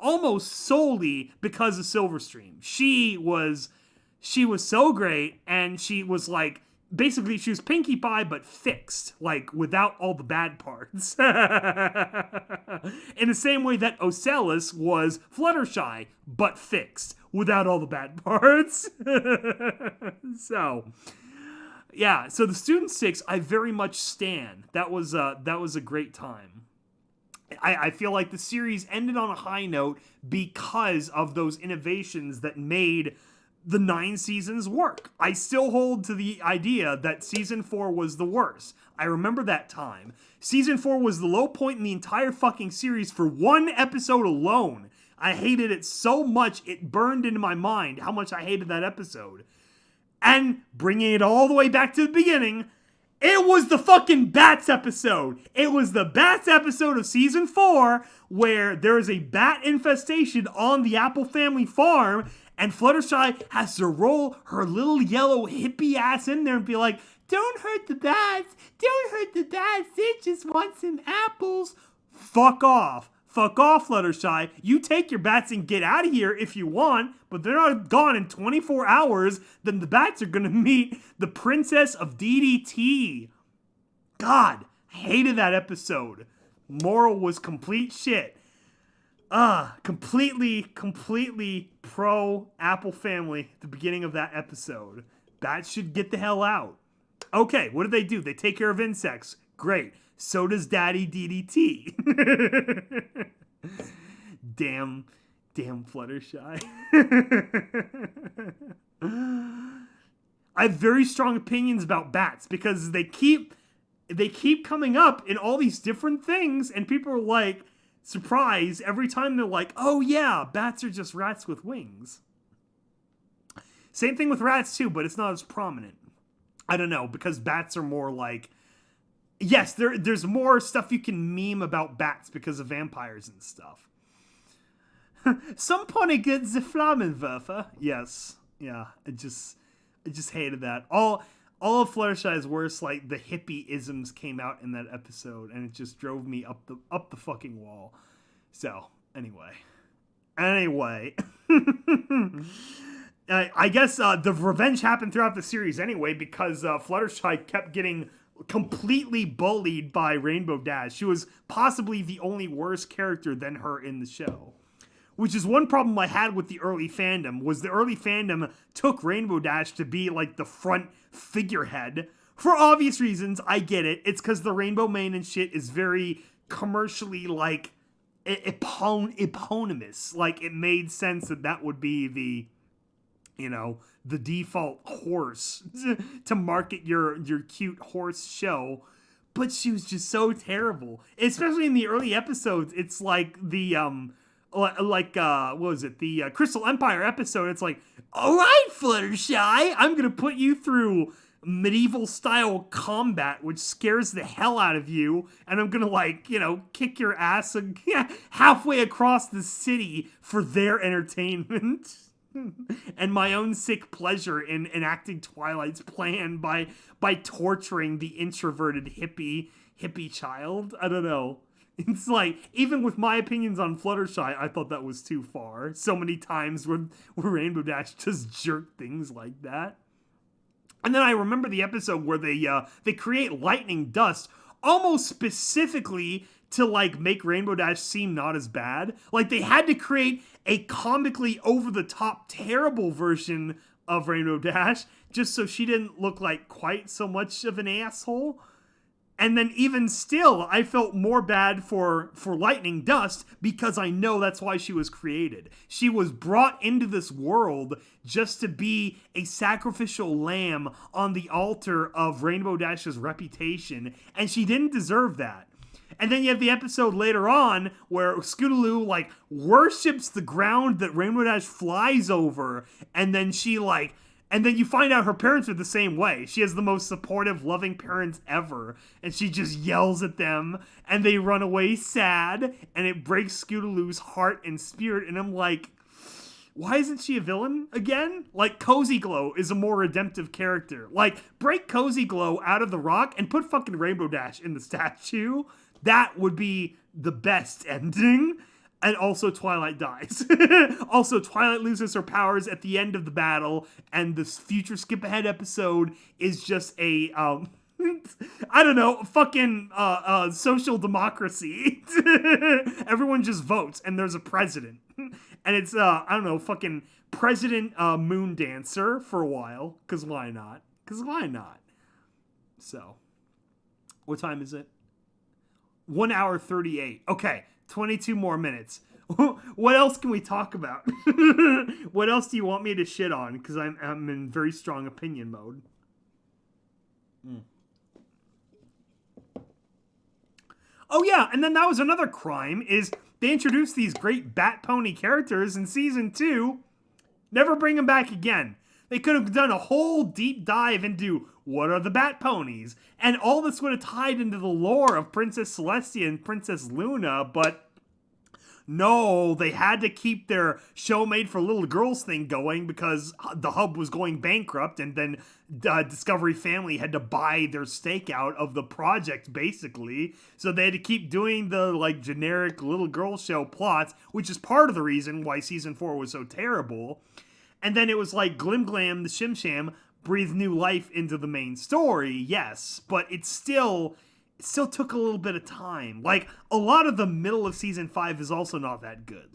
because of Silverstream. She was so great, and she was like, basically, she was Pinkie Pie, but fixed, like, without all the bad parts. In the same way that Ocellus was Fluttershy, but fixed, without all the bad parts. So the Student Six, I very much stan. That was a great time. I feel like the series ended on a high note because of those innovations that made the 9 seasons work. I still hold to the idea that season 4 was the worst. I remember that time. Season 4 was the low point in the entire fucking series for one episode alone. I hated it so much, it burned into my mind how much I hated that episode. And bringing it all the way back to the beginning, it was the fucking Bats episode. It was the Bats episode of season 4 where there is a bat infestation on the Apple family farm, and Fluttershy has to roll her little yellow hippie ass in there and be like, "Don't hurt the bats. Don't hurt the bats. They just want some apples." Fuck off. Fuck off, Fluttershy. You take your bats and get out of here if you want, but they're not gone in 24 hours. Then the bats are going to meet the Princess of DDT. God, I hated that episode. Moral was complete shit. Completely pro Apple family at the beginning of that episode. Bats should get the hell out. Okay, what do? They take care of insects. Great. So does Daddy DDT. Damn Fluttershy. I have very strong opinions about bats because they keep coming up in all these different things, and people are like, surprised every time they're like, "Oh yeah, bats are just rats with wings." Same thing with rats too, but it's not as prominent. I don't know, because bats are more like, yes, there's more stuff you can meme about bats because of vampires and stuff. Some pony gets the Flammenwerfer. Yes. Yeah, I just hated that. All of Fluttershy's worst, like, the hippie isms came out in that episode, and it just drove me up the fucking wall. So, anyway. I guess the revenge happened throughout the series anyway, because Fluttershy kept getting completely bullied by Rainbow Dash. She was possibly the only worse character than her in the show. Which is one problem I had with the early fandom, was the early fandom took Rainbow Dash to be like the front figurehead. For obvious reasons, I get it. It's because the Rainbow Mane and shit is very commercially like eponymous. Like, it made sense that would be the, the default horse to market your cute horse show. But she was just so terrible, especially in the early episodes. It's like the what was it, the Crystal Empire episode. It's like, all right, Fluttershy, I'm gonna put you through medieval style combat, which scares the hell out of you, and I'm gonna kick your ass halfway across the city for their entertainment. And my own sick pleasure in enacting Twilight's plan by torturing the introverted hippie child. I don't know. It's like, even with my opinions on Fluttershy, I thought that was too far. So many times where Rainbow Dash just jerked things like that. And then I remember the episode where they create lightning dust almost specifically to make Rainbow Dash seem not as bad. Like, they had to create a comically over-the-top terrible version of Rainbow Dash just so she didn't look like quite so much of an asshole. And then even still, I felt more bad for Lightning Dust because I know that's why she was created. She was brought into this world just to be a sacrificial lamb on the altar of Rainbow Dash's reputation, and she didn't deserve that. And then you have the episode later on where Scootaloo, worships the ground that Rainbow Dash flies over, and then and then you find out her parents are the same way. She has the most supportive, loving parents ever, and she just yells at them, and they run away sad, and it breaks Scootaloo's heart and spirit, and I'm like, why isn't she a villain again? Cozy Glow is a more redemptive character. Break Cozy Glow out of the rock and put fucking Rainbow Dash in the statue. That would be the best ending. And also Twilight dies. Also, Twilight loses her powers at the end of the battle, and this future skip ahead episode is just a I don't know, fucking social democracy. Everyone just votes, and there's a president. And it's I don't know, fucking President Moon Dancer for a while, cause why not? So, what time is it? 1 hour 38. Okay, 22 more minutes. What else can we talk about? What else do you want me to shit on? Because I'm in very strong opinion mode. Oh yeah, and then that was another crime, is they introduced these great Bat Pony characters in Season 2. Never bring them back again. They could have done a whole deep dive into what are the Bat Ponies, and all this would have tied into the lore of Princess Celestia and Princess Luna, but no, they had to keep their show made for little girls thing going because the hub was going bankrupt, and then Discovery Family had to buy their stake out of the project, basically. So they had to keep doing the generic little girl show plots, which is part of the reason why Season 4 was so terrible. And then it was Glim Glam, the Shim Sham, breathed new life into the main story, yes, but it still took a little bit of time. A lot of the middle of Season 5 is also not that good.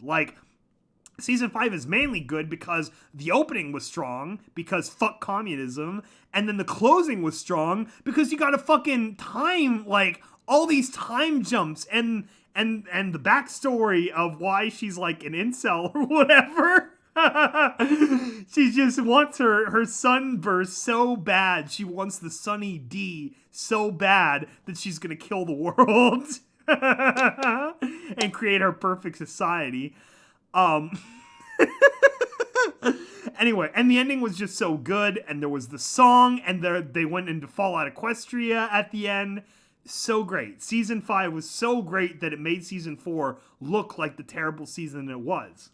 Season 5 is mainly good because the opening was strong, because fuck communism, and then the closing was strong because you gotta fucking time, all these time jumps, and the backstory of why she's an incel or whatever. She just wants her sunburst so bad. She wants the Sunny D so bad that she's gonna kill the world and create her perfect society. Anyway, and the ending was just so good, and there was the song, and they went into Fallout Equestria at the end. So great. Season 5 was so great that it made Season 4 look like the terrible season it was.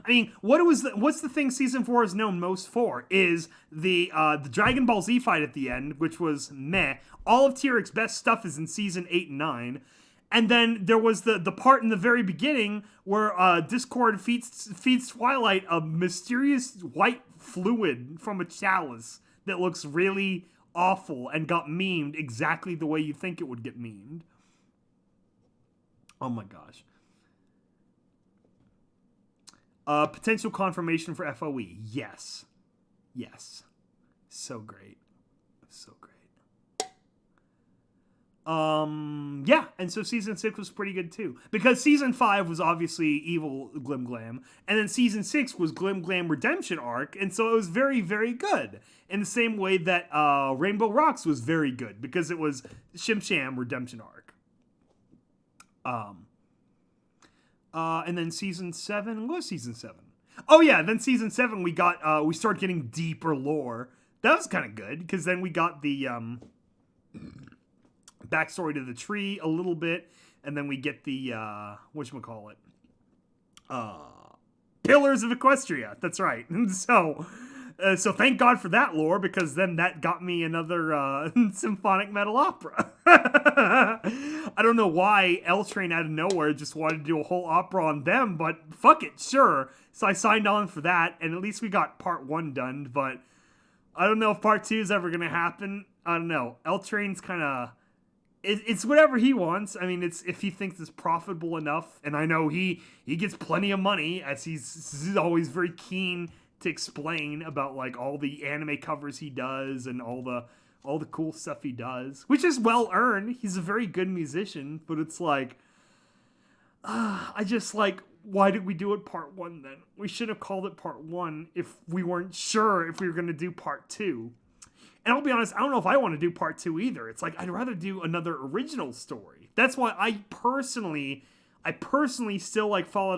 I mean, what's the thing Season 4 is known most for is the Dragon Ball Z fight at the end, which was meh. All of Tyrik's best stuff is in Season 8 and 9. And then there was the part in the very beginning where Discord feeds Twilight a mysterious white fluid from a chalice that looks really awful and got memed exactly the way you think it would get memed. Oh my gosh. Potential confirmation for FOE. Yes. So great. Yeah, and so season 6 was pretty good too. Because season 5 was obviously Evil Glim Glam, and then season 6 was Glim Glam Redemption arc, and so it was very, very good. In the same way that Rainbow Rocks was very good, because it was Shim Sham Redemption arc. And then season 7, what was season 7? Oh yeah, then season 7 we started getting deeper lore. That was kind of good, because then we got the backstory to the tree a little bit, and then we get the whatchamacallit, Pillars of Equestria. That's right. So thank God for that lore, because then that got me another symphonic metal opera. I don't know why L Train out of nowhere just wanted to do a whole opera on them, but fuck it, sure. So I signed on for that, and at least we got part 1 done, but I don't know if part 2 is ever going to happen. I don't know. L Train's kind of... It's whatever he wants. I mean, it's if he thinks it's profitable enough, and I know he gets plenty of money, as he's always very keen to explain about like all the anime covers he does and all the cool stuff he does, which is well earned. He's a very good musician, but it's like, I just like, why did we do it part 1 then? We should have called it part 1 if we weren't sure if we were going to do part 2. And I'll be honest, I don't know if I want to do part 2 either. It's like, I'd rather do another original story. That's why I personally still like Fall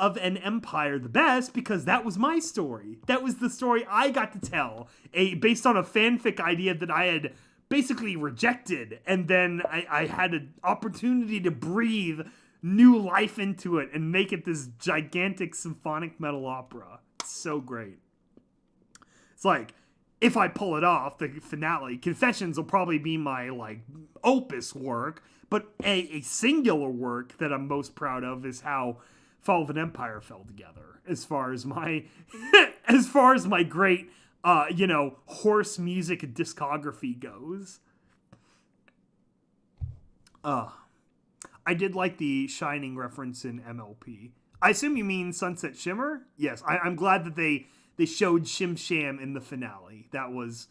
of an Empire the best, because that was my story. That was the story I got to tell, based on a fanfic idea that I had basically rejected, and then I had an opportunity to breathe new life into it and make it this gigantic symphonic metal opera. It's so great. It's like, if I pull it off, the finale, Confessions will probably be my, like, opus work, but a singular work that I'm most proud of is how Fall of an Empire fell together, as far as my, great, horse music discography goes. I did like the Shining reference in MLP. I assume you mean Sunset Shimmer? Yes, I'm glad that they showed Shim Sham in the finale. That was...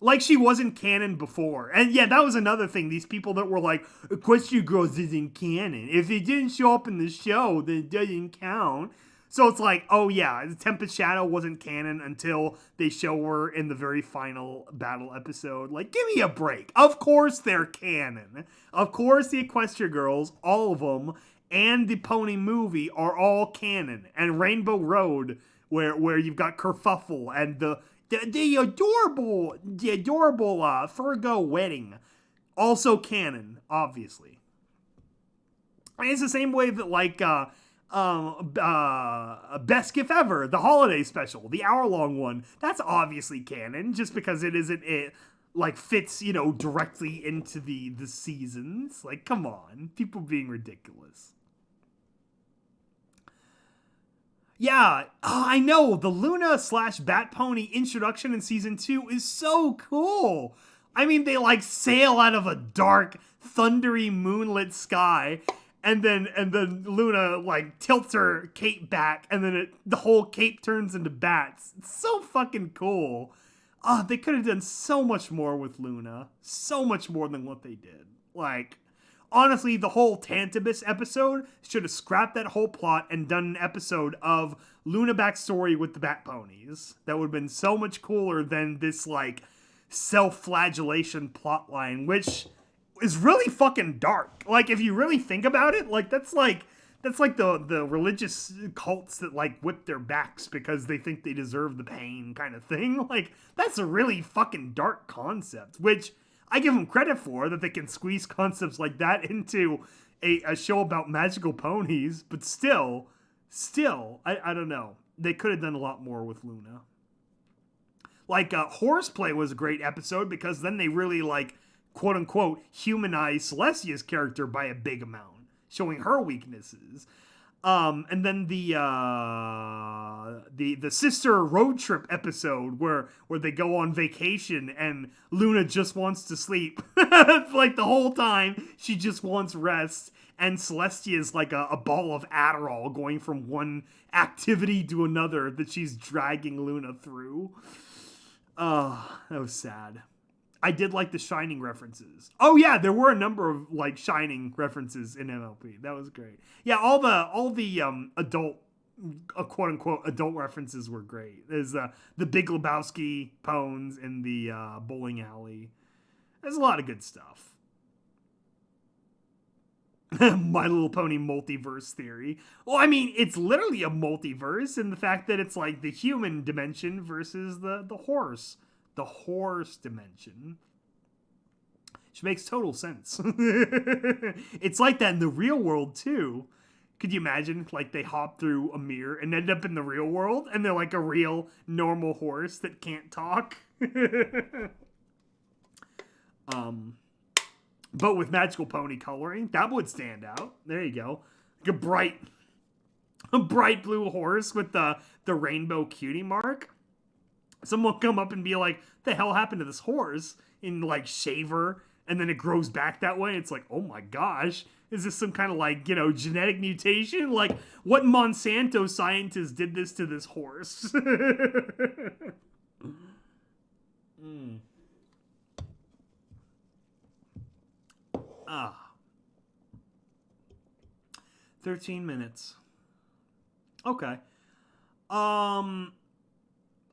like she wasn't canon before. And yeah, that was another thing. These people that were like, Equestria Girls isn't canon. If it didn't show up in the show, then it doesn't count. So it's like, oh yeah, Tempest Shadow wasn't canon until they show her in the very final battle episode. Like, give me a break. Of course they're canon. Of course the Equestria Girls, all of them, and the Pony movie are all canon. And Rainbow Road, where you've got Kerfuffle and the adorable Fergo wedding, also canon, obviously. And it's the same way that like Best Gift Ever, the holiday special, the hour-long one, that's obviously canon, just because it like fits, directly into the seasons. Like, come on, people being ridiculous. Yeah, I know, the Luna / Bat Pony introduction in season 2 is so cool. I mean, they like sail out of a dark, thundery, moonlit sky, and then Luna like tilts her cape back, and then the whole cape turns into bats. It's so fucking cool. They could have done so much more with Luna. So much more than what they did. Like, honestly, the whole Tantabus episode should have scrapped that whole plot and done an episode of Luna backstory with the Bat Ponies. That would have been so much cooler than this, like, self-flagellation plotline, which is really fucking dark. Like, if you really think about it, like, that's like the religious cults that, like, whip their backs because they think they deserve the pain kind of thing. Like, that's a really fucking dark concept, which I give them credit for, that they can squeeze concepts like that into a show about magical ponies, but still, I don't know. They could have done a lot more with Luna. Like, Horseplay was a great episode, because then they really, like, quote-unquote, humanized Celestia's character by a big amount, showing her weaknesses. And then the sister road trip episode where they go on vacation and Luna just wants to sleep. Like, the whole time she just wants rest, and Celestia is like a ball of Adderall going from one activity to another that she's dragging Luna through. Oh, that was sad. I did like the Shining references. Oh yeah, there were a number of like Shining references in MLP. That was great. Yeah, all the adult, quote unquote adult references were great. There's the Big Lebowski pones in the bowling alley. There's a lot of good stuff. My Little Pony multiverse theory. Well, I mean, it's literally a multiverse in the fact that it's like the human dimension versus the horse dimension. Which makes total sense. It's like that in the real world too. Could you imagine, like, they hop through a mirror and end up in the real world and they're like a real normal horse that can't talk? But with magical pony coloring, that would stand out. There you go. Like a bright blue horse with the rainbow cutie mark. Someone will come up and be like, the hell happened to this horse? In like shaver, and then it grows back that way. It's like, oh my gosh, is this some kind of like, genetic mutation? Like, what Monsanto scientist did this to this horse? mm. 13 minutes. Okay. Oh,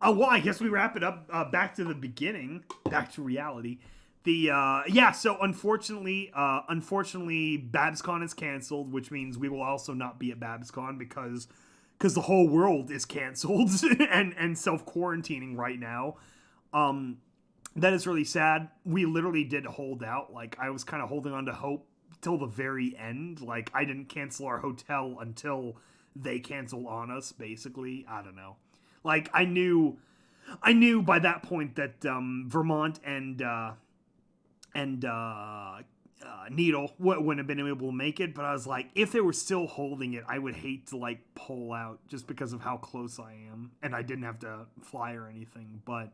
well, I guess we wrap it up back to the beginning, back to reality. So unfortunately, BabsCon is canceled, which means we will also not be at BabsCon because the whole world is canceled and self-quarantining right now. That is really sad. We literally did hold out. Like, I was kind of holding on to hope till the very end. Like, I didn't cancel our hotel until they canceled on us, basically. I don't know. Like, I knew by that point that Vermont and Needle wouldn't have been able to make it, but I was like, if they were still holding it, I would hate to like pull out just because of how close I am, and I didn't have to fly or anything, but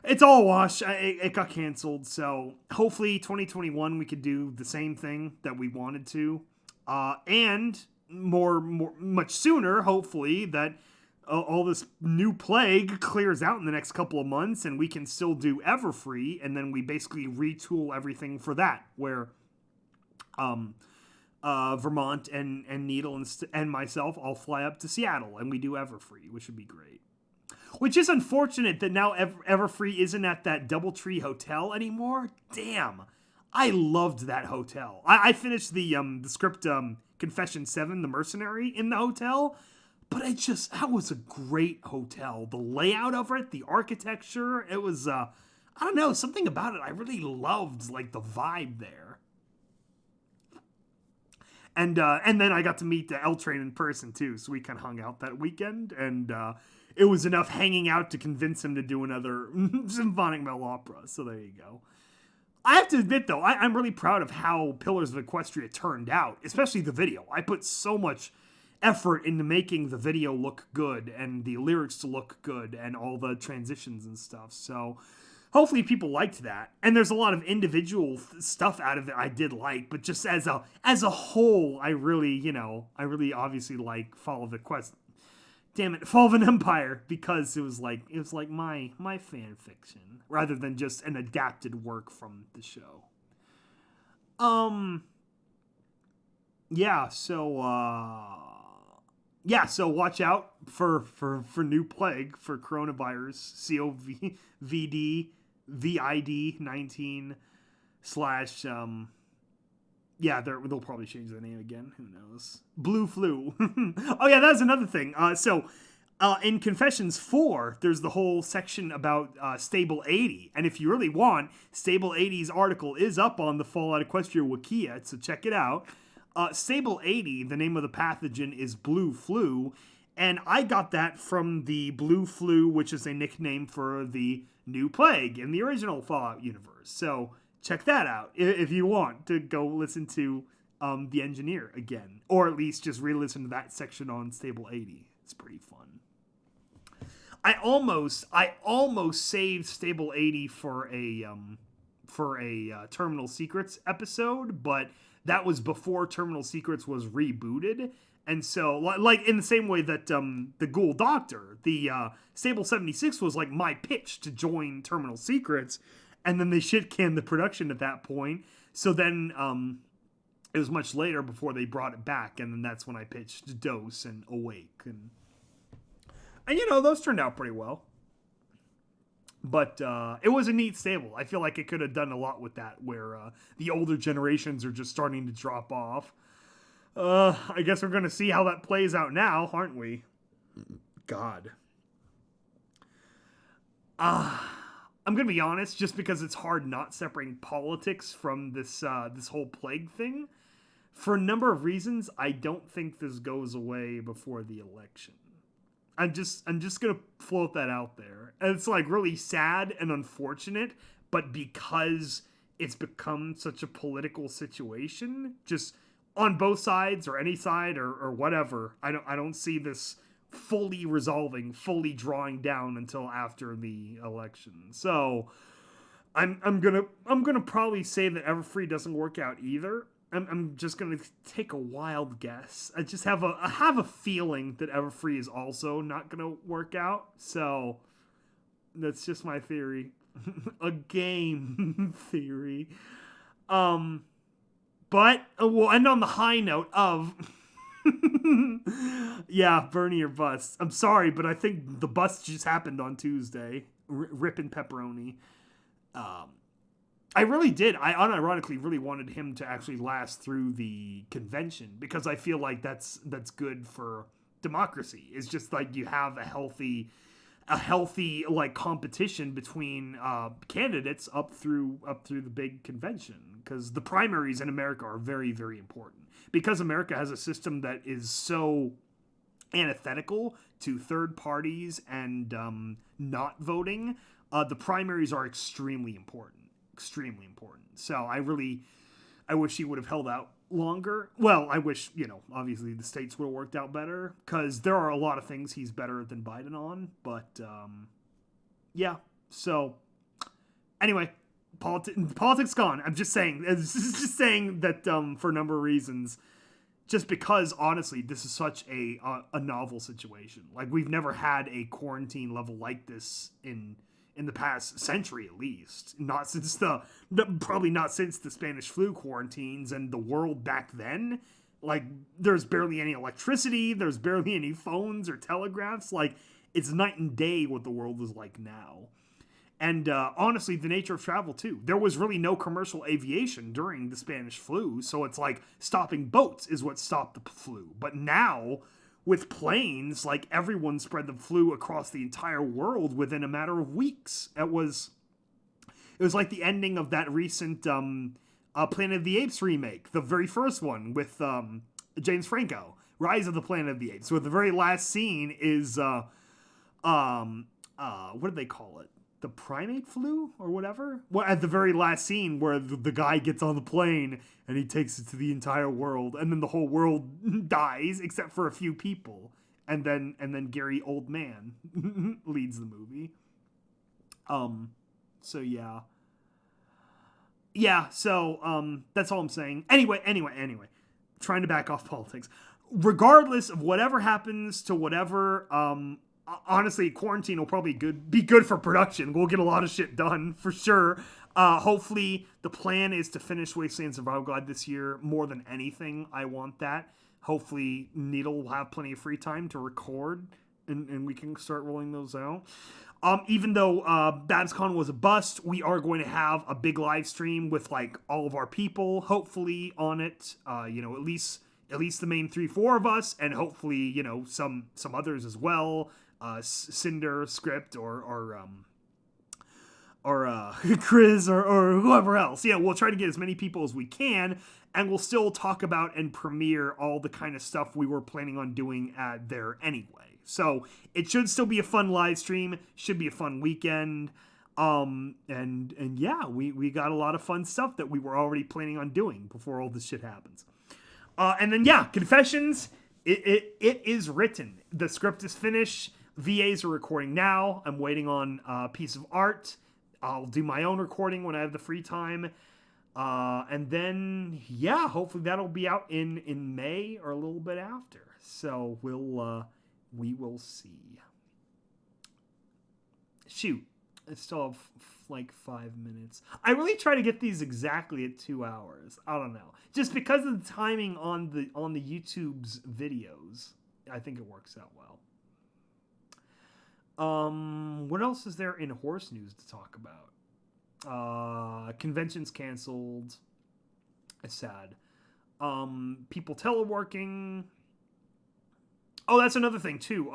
it's all a wash. It got canceled, so hopefully 2021 we could do the same thing that we wanted to, and much sooner, hopefully, that all this new plague clears out in the next couple of months and we can still do Everfree, and then we basically retool everything for that, where Vermont and Needle and myself all fly up to Seattle and we do Everfree, which would be great. Which is unfortunate that now Everfree isn't at that Doubletree Hotel anymore. Damn. I loved that hotel. I finished the script Confession 7, The Mercenary, in the hotel. But that was a great hotel. The layout of it, the architecture, it was, I don't know, something about it. I really loved, like, the vibe there. And then I got to meet the L Train in person, too. So we kind of hung out that weekend. And it was enough hanging out to convince him to do another symphonic metal opera. So there you go. I have to admit, though, I'm really proud of how Pillars of Equestria turned out, especially the video. I put so much effort into making the video look good and the lyrics to look good and all the transitions and stuff. So hopefully people liked that. And there's a lot of individual stuff out of it I did like, but just as a whole, I really obviously like Fall of an Empire, because it was like my fan fiction rather than just an adapted work from the show. So watch out for new plague, for coronavirus, COVID VID 19 / they'll probably change the name again. Who knows? Blue flu. Oh yeah, that's another thing. In Confessions 4, there's the whole section about Stable 80. And if you really want, Stable 80's article is up on the Fallout Equestria Wikia, so check it out. Stable 80, the name of the pathogen is Blue Flu, and I got that from the Blue Flu, which is a nickname for the new plague in the original Fallout universe. So check that out if you want to go listen to The Engineer again, or at least just re-listen to that section on Stable 80. It's pretty fun. I almost saved Stable 80 for a Terminal Secrets episode, but that was before Terminal Secrets was rebooted. And so, like, in the same way that the Ghoul Doctor, the Stable 76 was, like, my pitch to join Terminal Secrets. and then they shit canned the production at that point. So then it was much later before they brought it back, and then that's when I pitched Dose and Awake, and those turned out pretty well. But it was a neat stable. I feel like it could have done a lot with that, where the older generations are just starting to drop off. I guess we're going to see how that plays out now, aren't we? God. I'm going to be honest, just because it's hard not separating politics from this whole plague thing. For a number of reasons, I don't think this goes away before the election. I'm just gonna float that out there. And it's like really sad and unfortunate, but because it's become such a political situation, just on both sides or any side or whatever, I don't see this fully resolving, fully drawing down until after the election. So I'm gonna probably say that Everfree doesn't work out either. I'm just gonna take a wild guess. I just have a feeling that Everfree is also not gonna work out. So that's just my theory, a game theory. But we'll end on the high note of yeah, Bernie or bust. I'm sorry, but I think the bust just happened on Tuesday. Rippin' pepperoni. I really did. I unironically really wanted him to actually last through the convention, because I feel like that's good for democracy. It's just like you have a healthy like competition between candidates up through the big convention, because the primaries in America are very, very important, because America has a system that is so antithetical to third parties and not voting. The primaries are extremely important. So I wish he would have held out longer. Well, I wish, obviously the states would have worked out better, because there are a lot of things he's better than Biden on. But yeah. So anyway, politics gone. I'm just saying. Just saying that for a number of reasons. Just because, honestly, this is such a novel situation. Like, we've never had a quarantine level like this in the past century, at least. Not since probably not since the Spanish flu quarantines and the world back then. Like, there's barely any electricity. There's barely any phones or telegraphs. Like, it's night and day what the world is like now. And honestly, the nature of travel, too. There was really no commercial aviation during the Spanish flu, so it's like stopping boats is what stopped the flu. But now, with planes, like, everyone spread the flu across the entire world within a matter of weeks. It was like the ending of that recent Planet of the Apes remake, the very first one with James Franco, Rise of the Planet of the Apes, where the very last scene is what did they call it? The primate flu or whatever? Well, at the very last scene where the guy gets on the plane and he takes it to the entire world, and then the whole world dies except for a few people. And then Gary Oldman leads the movie. So yeah. Yeah, so that's all I'm saying. Anyway. Trying to back off politics. Regardless of whatever happens to whatever, honestly, quarantine will probably be good for production. We'll get a lot of shit done, for sure. Hopefully, the plan is to finish Wasteland Survival Guide this year. More than anything, I want that. Hopefully, Needle will have plenty of free time to record, and we can start rolling those out. Even though BabsCon was a bust, we are going to have a big live stream with, like, all of our people, hopefully, on it. At least the main 3-4 of us, and hopefully, some others as well. Cinder, Script, or Chris, or whoever else. Yeah, we'll try to get as many people as we can, and we'll still talk about and premiere all the kind of stuff we were planning on doing there anyway. So it should still be a fun live stream. Should be a fun weekend. And yeah, we got a lot of fun stuff that we were already planning on doing before all this shit happens. And then yeah, Confessions. It is written. The script is finished. VAs are recording now. I'm waiting on a piece of art. I'll do my own recording when I have the free time. And then, yeah, hopefully that'll be out in May or a little bit after. So we will see. Shoot. I still have like 5 minutes. I really try to get these exactly at 2 hours. I don't know, just because of the timing on the YouTube's videos. I think it works out well. What else is there in horse news to talk about? Conventions canceled. It's sad. People teleworking. Oh, that's another thing too.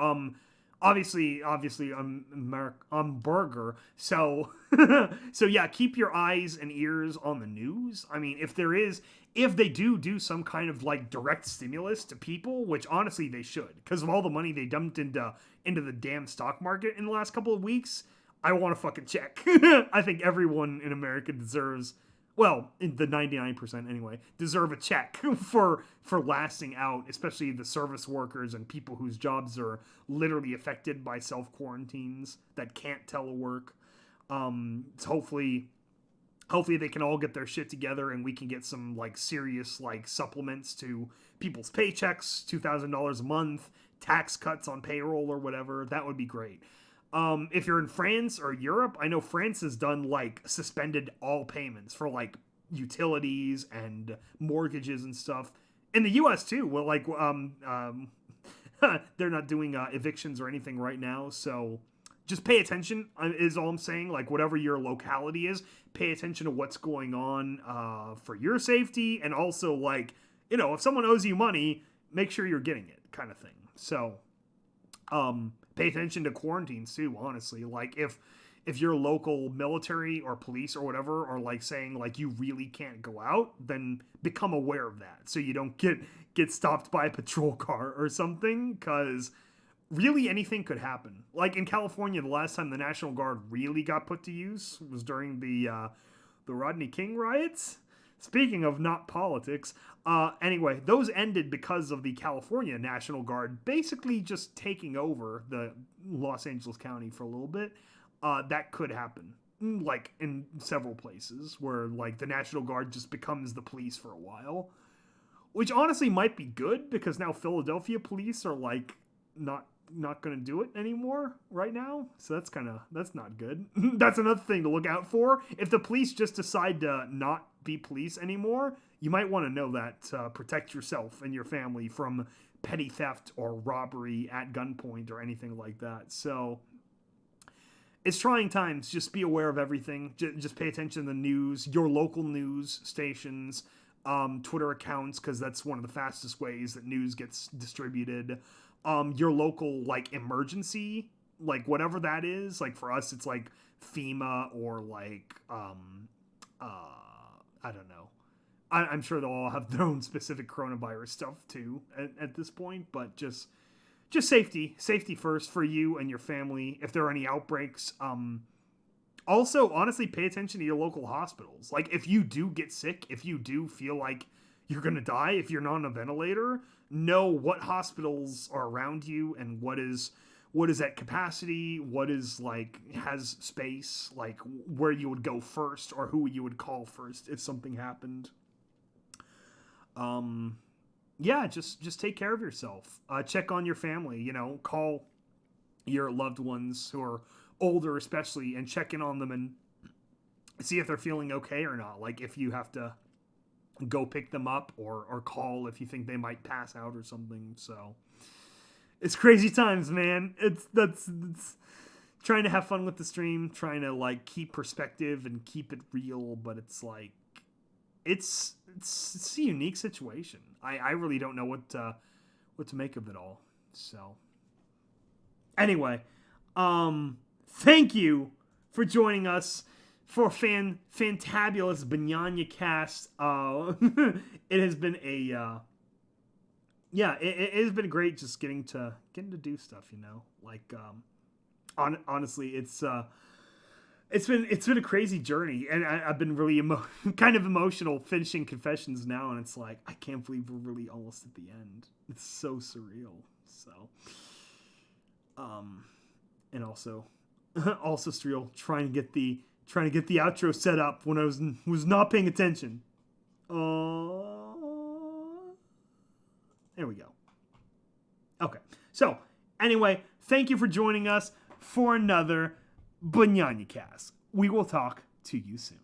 Obviously, I'm burger. So, so yeah, keep your eyes and ears on the news. I mean, if they do some kind of like direct stimulus to people, which honestly they should, because of all the money they dumped into the damn stock market in the last couple of weeks, I want to fucking check. I think everyone in America deserves, well, the 99% anyway, deserve a check for lasting out, especially the service workers and people whose jobs are literally affected by self-quarantines that can't telework. So hopefully they can all get their shit together and we can get some like serious like supplements to people's paychecks, $2,000 a month, tax cuts on payroll or whatever. That would be great. If you're in France or Europe, I know France has done like suspended all payments for like utilities and mortgages and stuff. In the U.S. too, well, like they're not doing evictions or anything right now, so just pay attention is all I'm saying. Like whatever your locality is, pay attention to what's going on for your safety, and also like, you know, if someone owes you money, make sure you're getting it, kind of thing. So, pay attention to quarantines too, honestly. Like if your local military or police or whatever are like saying like you really can't go out, then become aware of that so you don't get stopped by a patrol car or something, because really anything could happen. Like in California, the last time the National Guard really got put to use was during the Rodney King riots. Speaking of not politics, anyway, those ended because of the California National Guard basically just taking over the Los Angeles County for a little bit. That could happen, like in several places where like the National Guard just becomes the police for a while, which honestly might be good because now Philadelphia police are like not going to do it anymore right now. So that's not good. That's another thing to look out for. If the police just decide to not be police anymore, you might want to know that to protect yourself and your family from petty theft or robbery at gunpoint or anything like that. So it's trying times. Just be aware of everything. Just pay attention to the news, your local news stations, Twitter accounts, because that's one of the fastest ways that news gets distributed. Your local like emergency, like whatever that is. Like for us, it's like FEMA or like I don't know. I'm sure they'll all have their own specific coronavirus stuff too at this point, but just safety first for you and your family if there are any outbreaks. Also, honestly, pay attention to your local hospitals. Like if you do get sick, if you do feel like you're gonna die, if you're not on a ventilator, know what hospitals are around you and what is at capacity, what is like has space, like where you would go first or who you would call first if something happened. Yeah, just take care of yourself. Check on your family, you know, call your loved ones who are older especially and check in on them and see if they're feeling okay or not. Like if you have to go pick them up or call if you think they might pass out or something. So it's crazy times, man. It's trying to have fun with the stream, trying to like keep perspective and keep it real, but it's like it's a unique situation. I really don't know what to make of it all. So anyway, thank you for joining us for fantabulous BananaCast. It has been a it has been great just getting to do stuff, you know. Like honestly, it's been a crazy journey, and I've been really kind of emotional finishing Confessions now, and it's like I can't believe we're really almost at the end. It's so surreal. So and also surreal trying to get the outro set up when I was not paying attention. There we go. Okay. So, anyway, thank you for joining us for another BananaCast. We will talk to you soon.